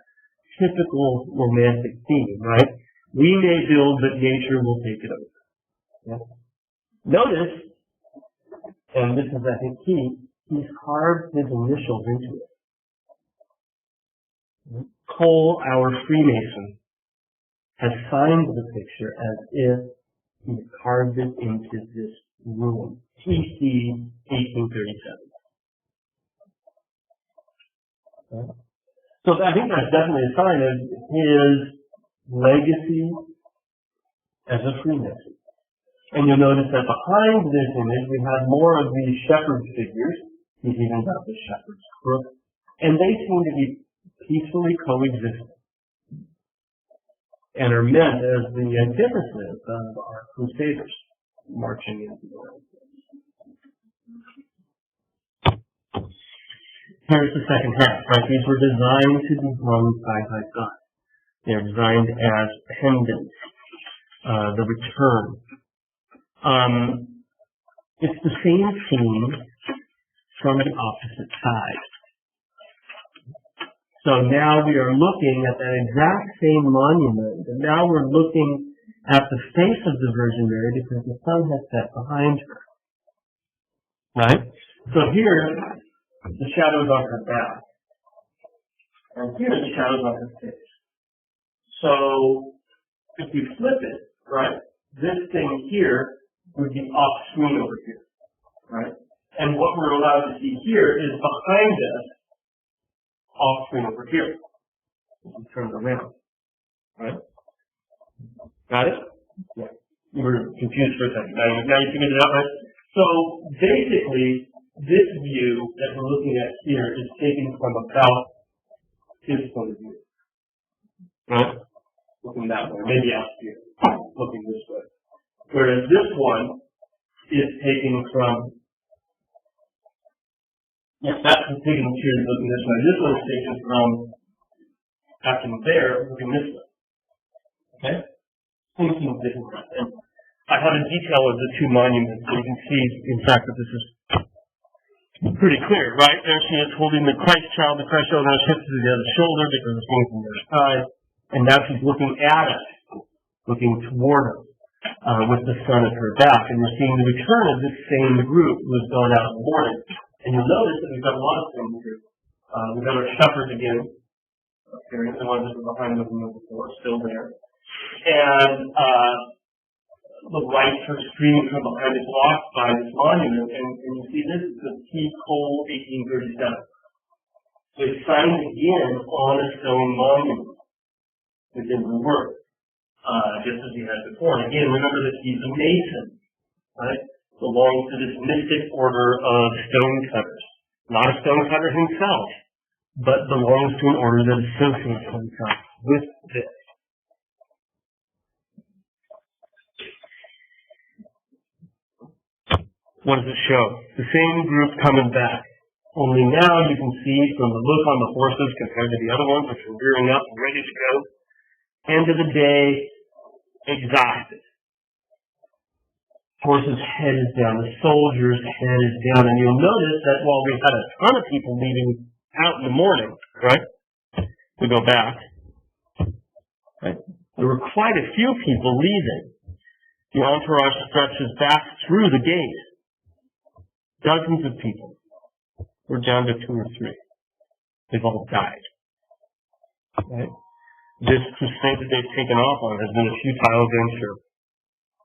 typical romantic theme, right? We may build, but nature will take it over. Yeah. Notice, and this is I think key, he's carved his initials into it. Cole, our Freemason, has signed the picture as if he carved it into this room. TC 1837. So I think that's definitely a sign of his legacy as a Freemason. And you'll notice that behind this image we have more of these shepherd figures. He's even got the shepherd's crook. And they seem to be peacefully coexisting and are meant as the antithesis of our crusaders marching into the world. Here's the second half, right? These were designed to be hung side by side. They're designed as pendants, the return. It's the same theme from the opposite side. So now we are looking at that exact same monument, and now we're looking at the face of the Virgin Mary because the sun has set behind her. Right? So here, the shadow's on her back. And here, the shadow's on her face. So, if we flip it, right, this thing here would be off screen over here. Right? And what we're allowed to see here is behind us, off screen over here. If we turn it around. Right? Got it? Yeah. You were confused for a second. Now you figured it out, right? So basically, this view that we're looking at here is taken from about his point of view. Right? Looking that way. Maybe out here. Looking this way. Whereas this one is taken from that's taken here looking this way. This one is taken from back in there looking this way. Okay? Things seem different. And I have a detail of the two monuments, so you can see, in fact, that this is pretty clear, right? There she is holding the Christ child. The Christ child now shifts to the other shoulder because it's going from the other side. And now she's looking at us, looking toward us, with the sun at her back. And we're seeing the return of this same group who has gone out in the morning. And you'll notice that we've got a lot of things here. We've got our shepherds again, here, the ones that were behind the room before, still there. And the lights are streaming from behind it, blocked by this monument. And you see this is the T. Cole 1837. So it's signed again on a stone monument within the work, just as he had before. And again, remember that he's a Mason, right? Belongs to this mystic order of stonecutters. Not a stonecutter himself, but belongs to an order that associates himself with this. What does it show? The same group coming back. Only now you can see from the look on the horses compared to the other ones, which are rearing up and ready to go, end of the day, exhausted. Horse's head is down, the soldier's head is down, and you'll notice that while we've had a ton of people leaving out in the morning, right, to go back, right, there were quite a few people leaving. The entourage stretches back through the gate. Dozens of people. We're down to 2 or 3. They've all died. Right? This crusade that they've taken off on has been a futile venture.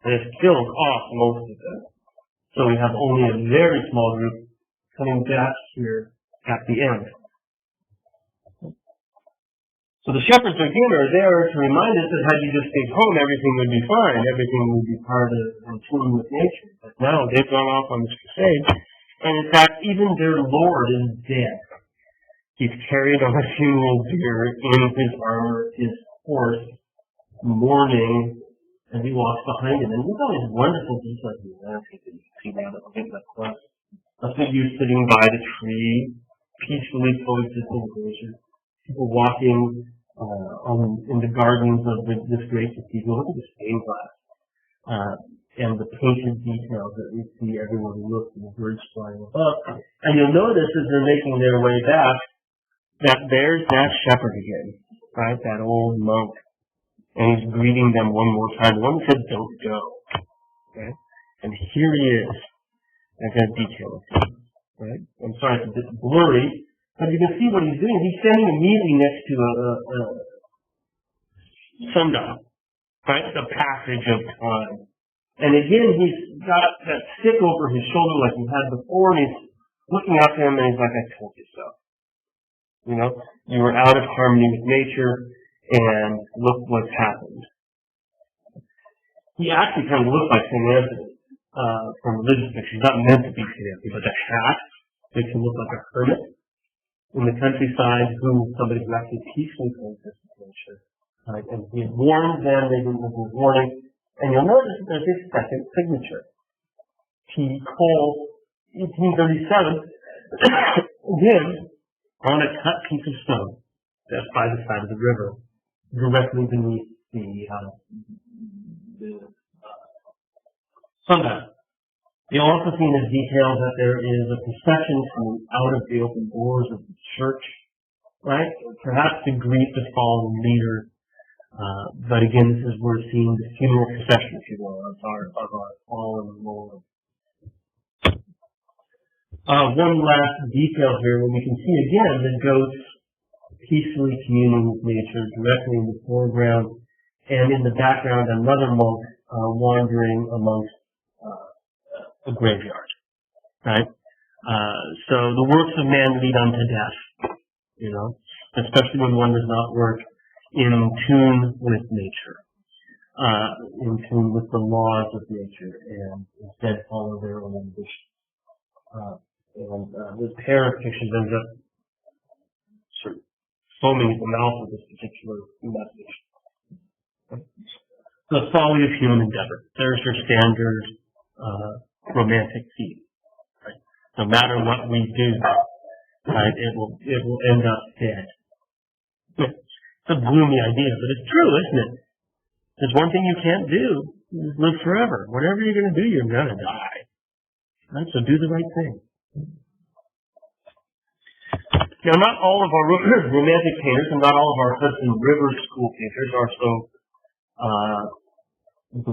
And it's killed off most of them. So we have only a very small group coming back here at the end. So the shepherds again are there to remind us that had you just stayed home, everything would be fine. Everything would be part of and tune with nature. But no, they've gone off on this crusade. And in fact, even their Lord is dead. He's carried on a funeral bier in his armor, his horse, mourning as he walks behind him. And look at all these wonderful details in the landscape that you can see now that we're getting up close. A figure sitting by the tree, peacefully coexisting with nature. People walking in the gardens of this great cathedral. Look at the stained glass and the painted details that we see everywhere we look, and the birds flying above. And you'll notice as they're making their way back that there's that shepherd again, right? That old monk. And he's greeting them one more time. The one that said, "Don't go." Okay? And here he is. I've got detail of him, right? I'm sorry, it's a bit blurry. But you can see what he's doing. He's standing immediately next to a sundial, right? The passage of time. And again, he's got that stick over his shoulder like he had before, and he's looking up at him, and he's like, "I told you so." You know, you were out of harmony with nature, and look what's happened. He actually kind of looks like St. Anthony from religious pictures. He's not meant to be St. Anthony, but the hat makes him look like a hermit in the countryside, somebody who actually peacefully coexists with nature. Right? And he warned them, they didn't listen to his warning. And you'll notice that there's his second signature. P. Cole, 1837, again, on a cut piece of stone that's by the side of the river, directly beneath the sundial. You'll also see in his details that there is a procession coming out of the open doors of the church, right? Perhaps to greet the fallen leader. But again, this is we're seeing the funeral procession, if you will, of our fallen Lord. One last detail here, when we can see again the goats peacefully communing with nature directly in the foreground, and in the background another monk wandering amongst a graveyard, right? So the works of man lead unto death, you know, especially when one does not work in tune with nature, in tune with the laws of nature, and instead follow their own ambition. This pair of pictures ends up sort of foaming at the mouth of this particular message. The folly of human endeavor. There's your standard romantic theme. Right? No matter what we do, right, it will end up dead. It's a gloomy idea, but it's true, isn't it? There's one thing you can't do: is live forever. Whatever you're going to do, you're going to die. Right? So do the right thing. Now, not all of our romantic painters and not all of our Hudson River School painters are so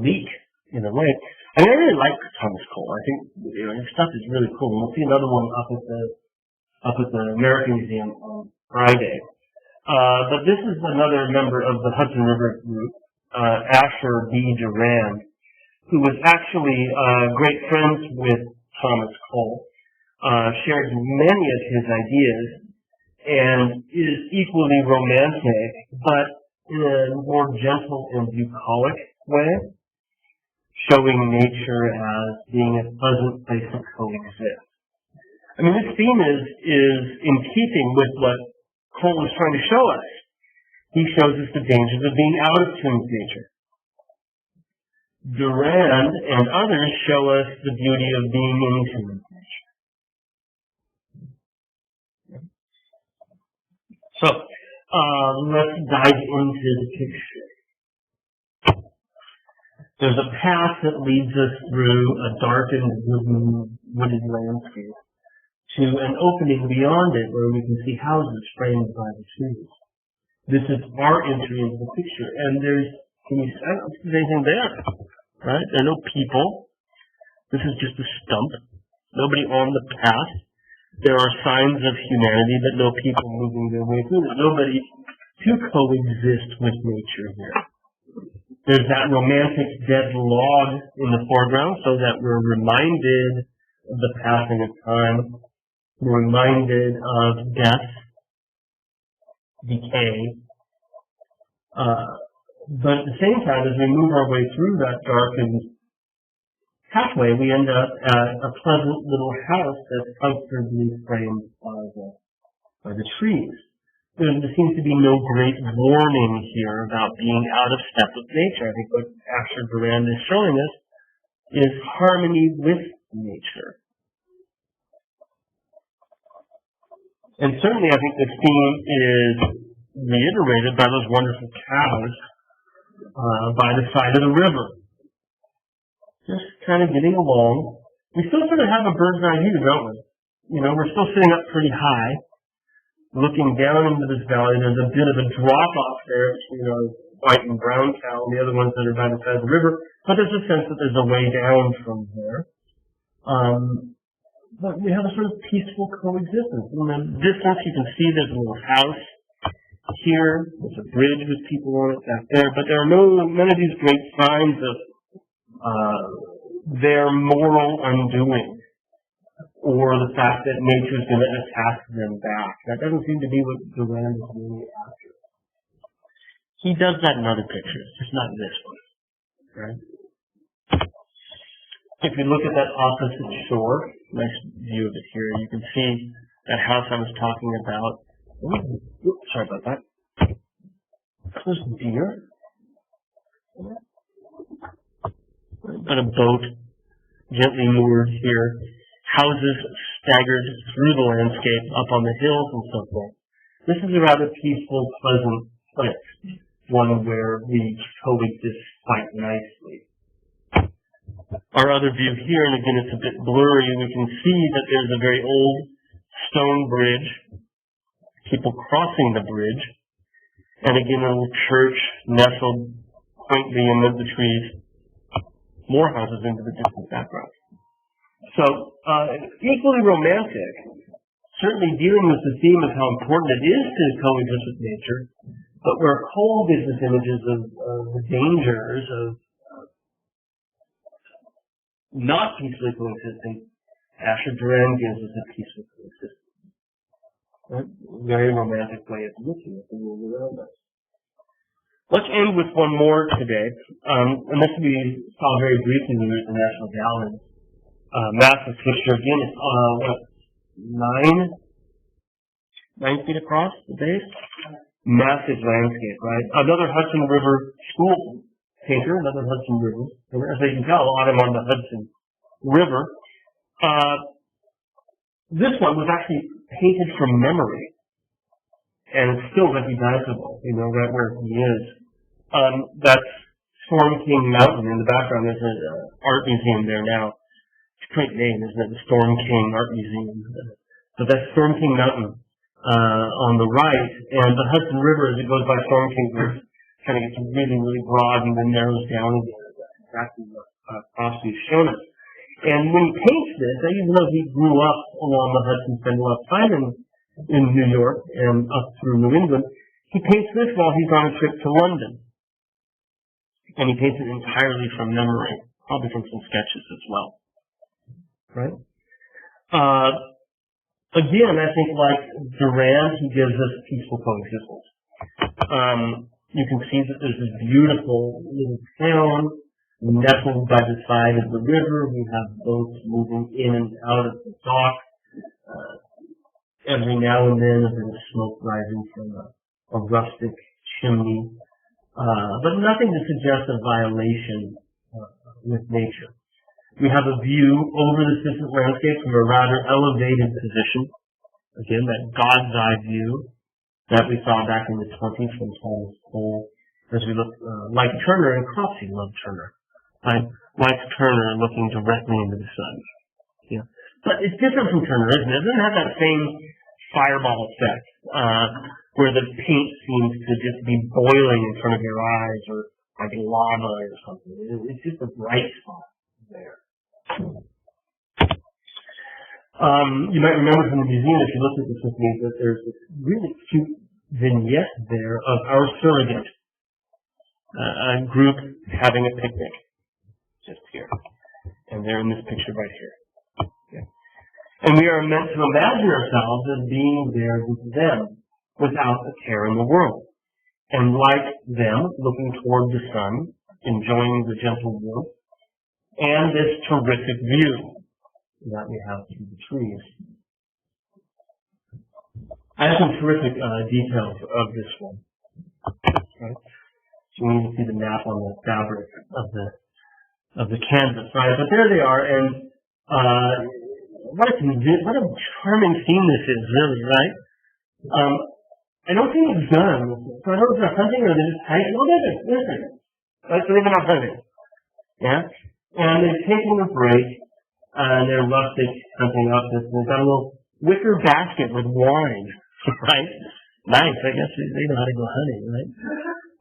bleak in a way. I mean, I really like Thomas Cole. I think his stuff is really cool. And we'll see another one up at the American Museum on Friday. But this is another member of the Hudson River group, Asher B. Durand, who was actually great friends with Thomas Cole, shared many of his ideas, and is equally romantic, but in a more gentle and bucolic way, showing nature as being a pleasant place to coexist. I mean, this theme is in keeping with what Cole is trying to show us. He shows us the dangers of being out of tune with nature. Durand and others show us the beauty of being in tune with nature. So, let's dive into the picture. There's a path that leads us through a darkened wooded landscape to an opening beyond it where we can see houses framed by the trees. This is our entry into the picture, and I don't see anything there, right? There are no people. This is just a stump. Nobody on the path. There are signs of humanity, but no people moving their way through. There's nobody to coexist with nature here. There's that romantic dead log in the foreground so that we're reminded of the passing of time. We're reminded of death, decay, But at the same time, as we move our way through that darkened pathway, we end up at a pleasant little house that's comfortably framed by the trees. There seems to be no great warning here about being out of step with nature. I think what Asher Durand is showing us is harmony with nature. And certainly I think this theme is reiterated by those wonderful cows by the side of the river. Just kind of getting along. We still sort of have a bird's eye view, don't we? You know, we're still sitting up pretty high, looking down into this valley. There's a bit of a drop-off there between our white and brown cow and the other ones that are by the side of the river, but there's a sense that there's a way down from there. But we have a sort of peaceful coexistence. In the distance, you can see there's a little house here. There's a bridge with people on it back there, but there are none of these great signs of their moral undoing, or the fact that nature is going to attack them back. That doesn't seem to be what Durand is really after. He does that in other pictures, just not in this one. Right? If you look at that opposite shore, nice view of it here, you can see that house I was talking about. Oops, sorry about that. Those deer. But a boat gently moored here. Houses staggered through the landscape up on the hills and so forth. This is a rather peaceful, pleasant place, one where we coexist quite nicely. Our other view here, and again it's a bit blurry, we can see that there's a very old stone bridge, people crossing the bridge, and again a little church nestled quaintly amid the trees. More houses into the distant background. So, equally romantic, certainly dealing with the theme of how important it is to coexist with nature, but where Cole gives us images of the dangers of not peacefully coexisting, Asher Durand gives us a peaceful coexistence. Right? Very romantic way of looking at the world around us. Let's end with one more today, and this we saw very briefly when we were at the National Gallery. Massive picture again. It's 9 feet across the base. Massive landscape, right? Another Hudson River school painter, another Hudson River. As you can tell, a lot of them on the Hudson River. This one was actually painted from memory. And it's still recognizable, you know, right where he is. That's Storm King Mountain in the background. There's an art museum there now. It's a great name, isn't it? The Storm King Art Museum. So that's Storm King Mountain on the right, and the Hudson River, as it goes by Storm King, kind of gets really, really broad and then narrows down again. That's exactly what Foss has shown us. And when he paints this, even though he grew up along the Hudson, spent a lot of time in New York and up through New England, he paints this while he's on a trip to London. And he paints it entirely from memory, probably from some sketches as well. Right? Again, I think like Durand, he gives us peaceful coexistence. You can see that there's this beautiful little town nestled by the side of the river. We have boats moving in and out of the dock. Every now and then a bit of smoke rising from a rustic chimney, but nothing to suggest a violation with nature. We have a view over the distant landscape from a rather elevated position. Again, that God's eye view that we saw back in the 20s from Thomas Cole, as we look like Turner, and Cropsey loved Turner. Like Turner looking directly into the sun. Yeah. But it's different from Turner, isn't it? It doesn't have that same fireball effect, where the paint seems to just be boiling in front of your eyes, or like lava or something. It's just a bright spot there. You might remember from the museum, if you look at this with me, that there's this really cute vignette there of our surrogate, a group having a picnic, just here. And they're in this picture right here. Yeah. And we are meant to imagine ourselves as being there with them, without a care in the world. and like them, looking toward the sun, enjoying the gentle warmth, and this terrific view that we have through the trees. I have some terrific details of this one. Right? So we need to see the map on the fabric of the canvas, right? But there they are, and what a charming scene this is, really, right? I don't think it's done. So I don't know if they're hunting or they're just hiking. No, they're hunting. Right? So they've been out hunting. Yeah? And they're taking a break, and they're rustic hunting outfits, and they've got a little wicker basket with wine, right? Nice. I guess they know how to go hunting, right?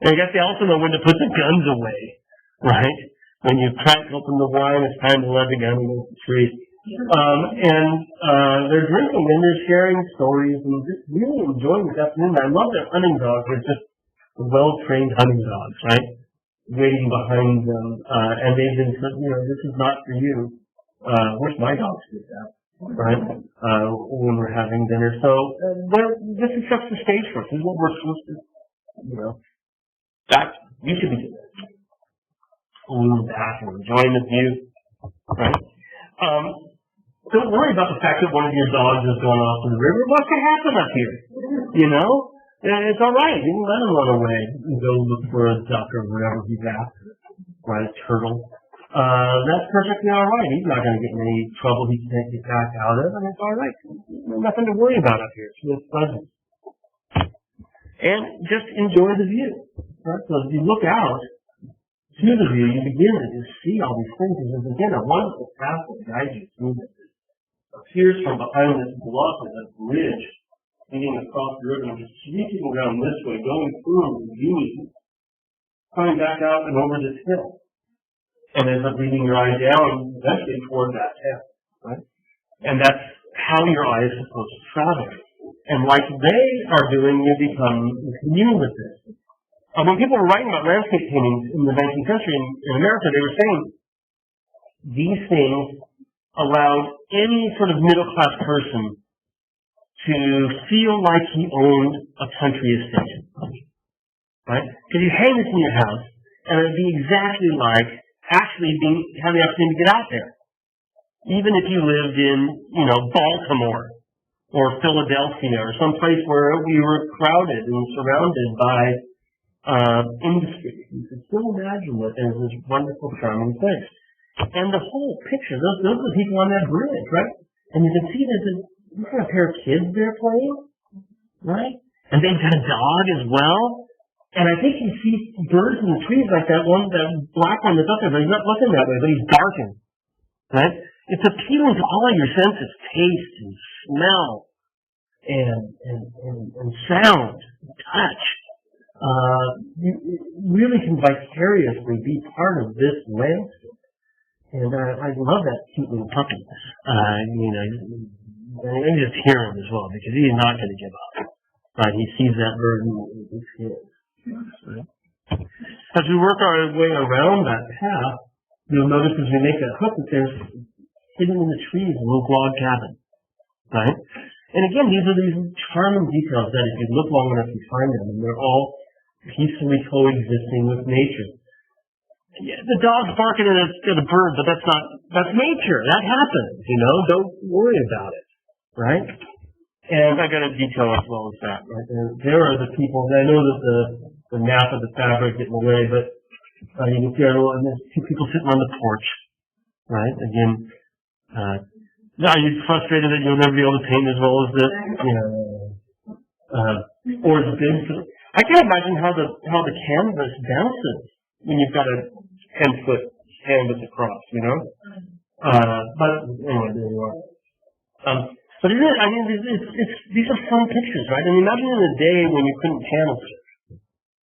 And I guess they also know when to put the guns away, right? When you crack open the wine, it's time to let the gun go to the tree. They're drinking and they're sharing stories and just really enjoying the afternoon. I love their hunting dogs. They're just well-trained hunting dogs, right? Waiting behind them. And they've been said, this is not for you. Wish my dogs did that, right? When we're having dinner. So, this is just the stage for us. This is what we're supposed to, that, you should be doing it. Leaning back and enjoying the view, right? Don't worry about the fact that one of your dogs has gone off in the river. What's to happen up here? It's all right. You can let him run away and go look for a duck or whatever he's after, right? A turtle. That's perfectly all right. He's not going to get in any trouble he can't get back out of, and it's all right. Nothing to worry about up here. It's really pleasant. And just enjoy the view. Right? So as you look out to the view, you begin to just see all these things. And there's again a wonderful path that guides you through this. It appears from behind this bluff as a bridge leading across the river and just sweeping around this way, going through and viewing, coming back out and over this hill. And ends up leading your eye down eventually toward that hill. Right? And that's how your eye is supposed to travel. And like they are doing, you become immune with this. When people were writing about landscape paintings in the 19th century in America, they were saying these things allowed any sort of middle-class person to feel like he owned a country estate. Right? Because you hang this in your house, and it would be exactly like actually having the opportunity to get out there. Even if you lived in, Baltimore or Philadelphia or some place where we were crowded and surrounded by industry. You can still imagine that there's this wonderful, charming place. And the whole picture, those are the people on that bridge, right? And you can see there's a pair of kids there playing, right? And they've got a dog as well. And I think you see birds in the trees like that black one that's up there, but he's not looking that way, but he's barking, right? It's appealing to all of your senses, taste and smell and sound, and touch. You really can vicariously be part of this landscape. And I love that cute little puppy. And just hear him as well, because he's not going to give up. Right? He sees that bird and it's his. Right? As we work our way around that path, you'll notice as we make that hook that there's hidden in the trees a little log cabin. Right? And again, these are these charming details that if you look long enough, you find them, and they're all peacefully coexisting with nature. Yeah, the dog's barking at a bird, but that's nature. That happens, Don't worry about it, right? And I got a detail as well as that, right? There are the people, and I know that the nap of the fabric getting away, but you can see and there's two people sitting on the porch, right? Again, are you frustrated that you'll never be able to paint as well as this? Or as big? I can't imagine how the canvas bounces when you've got a 10-foot canvas across, But anyway, there you are. But it is, these are fun pictures, right? And imagine in a day when you couldn't channel search,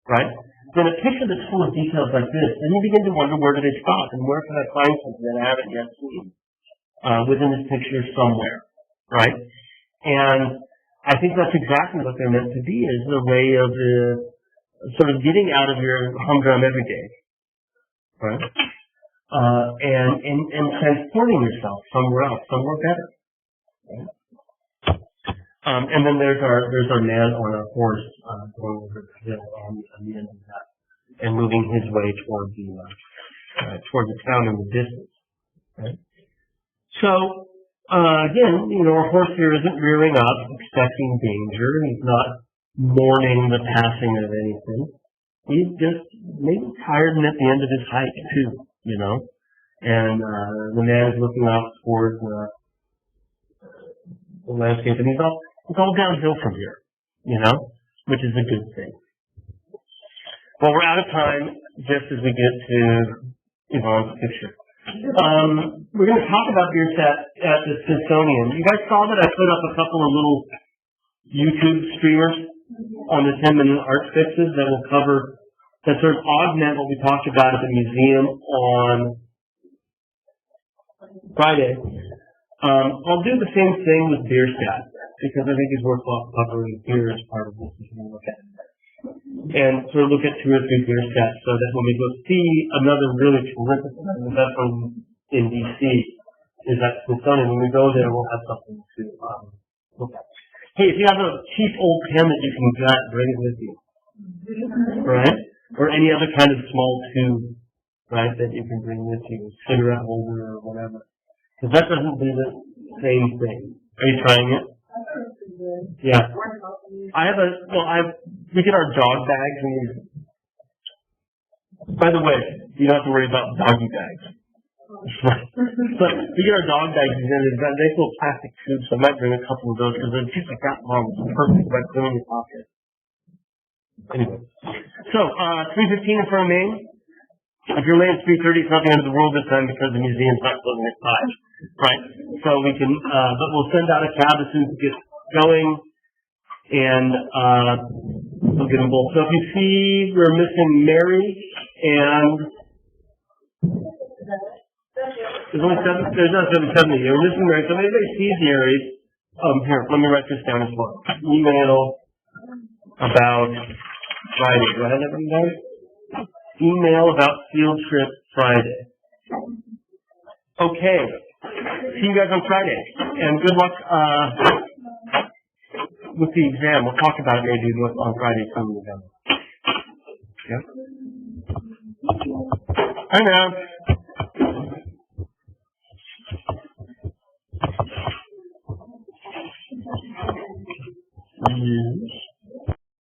right? Then a picture that's full of details like this, then you begin to wonder where do they stop and where can I find something that I haven't yet seen within this picture somewhere, right? And I think that's exactly what they're meant to be, is a way of sort of getting out of your humdrum every day, right? And transporting yourself somewhere else, somewhere better. Right? And then there's our man on a horse, going over the hill on the end of that, and moving his way toward the town in the distance. Right? So, again, our horse here isn't rearing up, expecting danger. He's not mourning the passing of anything. He's just maybe tired and at the end of his hike too, And the man is looking off toward the landscape, and it's all downhill from here, which is a good thing. Well, we're out of time just as we get to Yvonne's picture. We're going to talk about Bierstadt at the Smithsonian. You guys saw that I put up a couple of little YouTube streamers on the 10-minute art fixes that sort of augment what we talked about at the museum on Friday. I'll do the same thing with Bierstadt, because I think it's worthwhile covering here as part of this if you look at it. And sort of look at 2 or 3 Bierstadts so that when we go see another really terrific one, the best one in DC is at Smithsonian. When we go there, we'll have something to look at. Hey, if you have a cheap old pen that you can get, bring it with you. Right? Or any other kind of small tube, right, that you can bring with you, cigarette holder or whatever. Because that doesn't do the same thing. Are you trying it? Yeah. We get our dog bags, by the way, you don't have to worry about doggy bags. But we get our dog bags, and there's that nice little plastic tube, so I might bring a couple of those, because they're just like that long. It's perfect, right, put in your pocket. Anyway. So, 3:15 in front of Main. If you're late at 3:30, it's not the end of the world this time, because the museum's not closing at 5. Right? So we can, but we'll send out a cab as soon as it gets going, and we'll get them both. So if you see we're missing Mary, and there's not 770. We're missing Mary. So if anybody sees Mary, here, let me write this down as well. Email about Friday. Do I have that written down? Email about field trip Friday. Okay. See you guys on Friday. And good luck with the exam. We'll talk about it maybe on Friday from the exam. Yeah. Hi now.